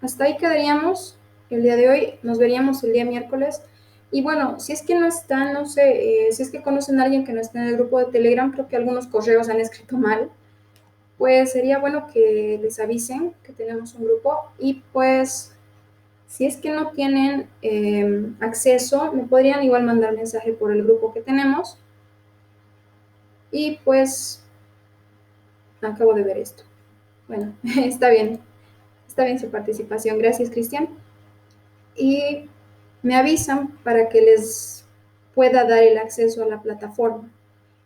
hasta ahí quedaríamos el día de hoy. Nos veríamos el día miércoles. Y bueno, si es que no están, no sé, si es que conocen a alguien que no está en el grupo de Telegram, creo que algunos correos han escrito mal, pues sería bueno que les avisen que tenemos un grupo y pues si es que no tienen acceso, me podrían igual mandar mensaje por el grupo que tenemos. Y pues acabo de ver esto. Bueno, está bien su participación. Gracias, Cristian. Y me avisan para que les pueda dar el acceso a la plataforma.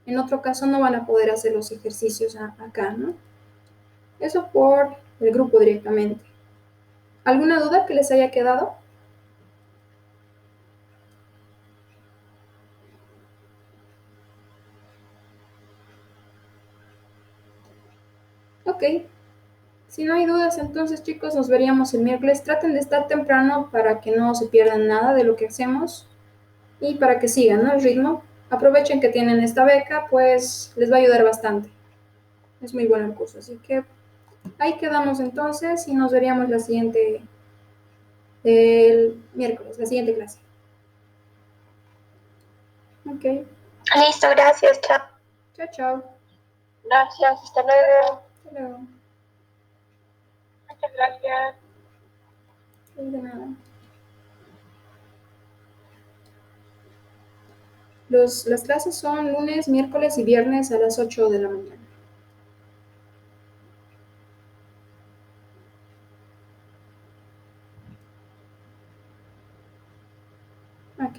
En otro caso no van a poder hacer los ejercicios acá, ¿no? Eso por el grupo directamente. ¿Alguna duda que les haya quedado? Ok. Si no hay dudas, entonces chicos, nos veríamos el miércoles. Traten de estar temprano para que no se pierdan nada de lo que hacemos y para que sigan, ¿no?, el ritmo. Aprovechen que tienen esta beca, pues les va a ayudar bastante. Es muy bueno el curso, así que ahí quedamos entonces y nos veríamos el miércoles, la siguiente clase. Ok. Listo, gracias, chao. Chao, chao. Gracias, hasta luego. Hasta luego. Muchas gracias. De nada. Las clases son lunes, miércoles y viernes a las 8 de la mañana. Ok.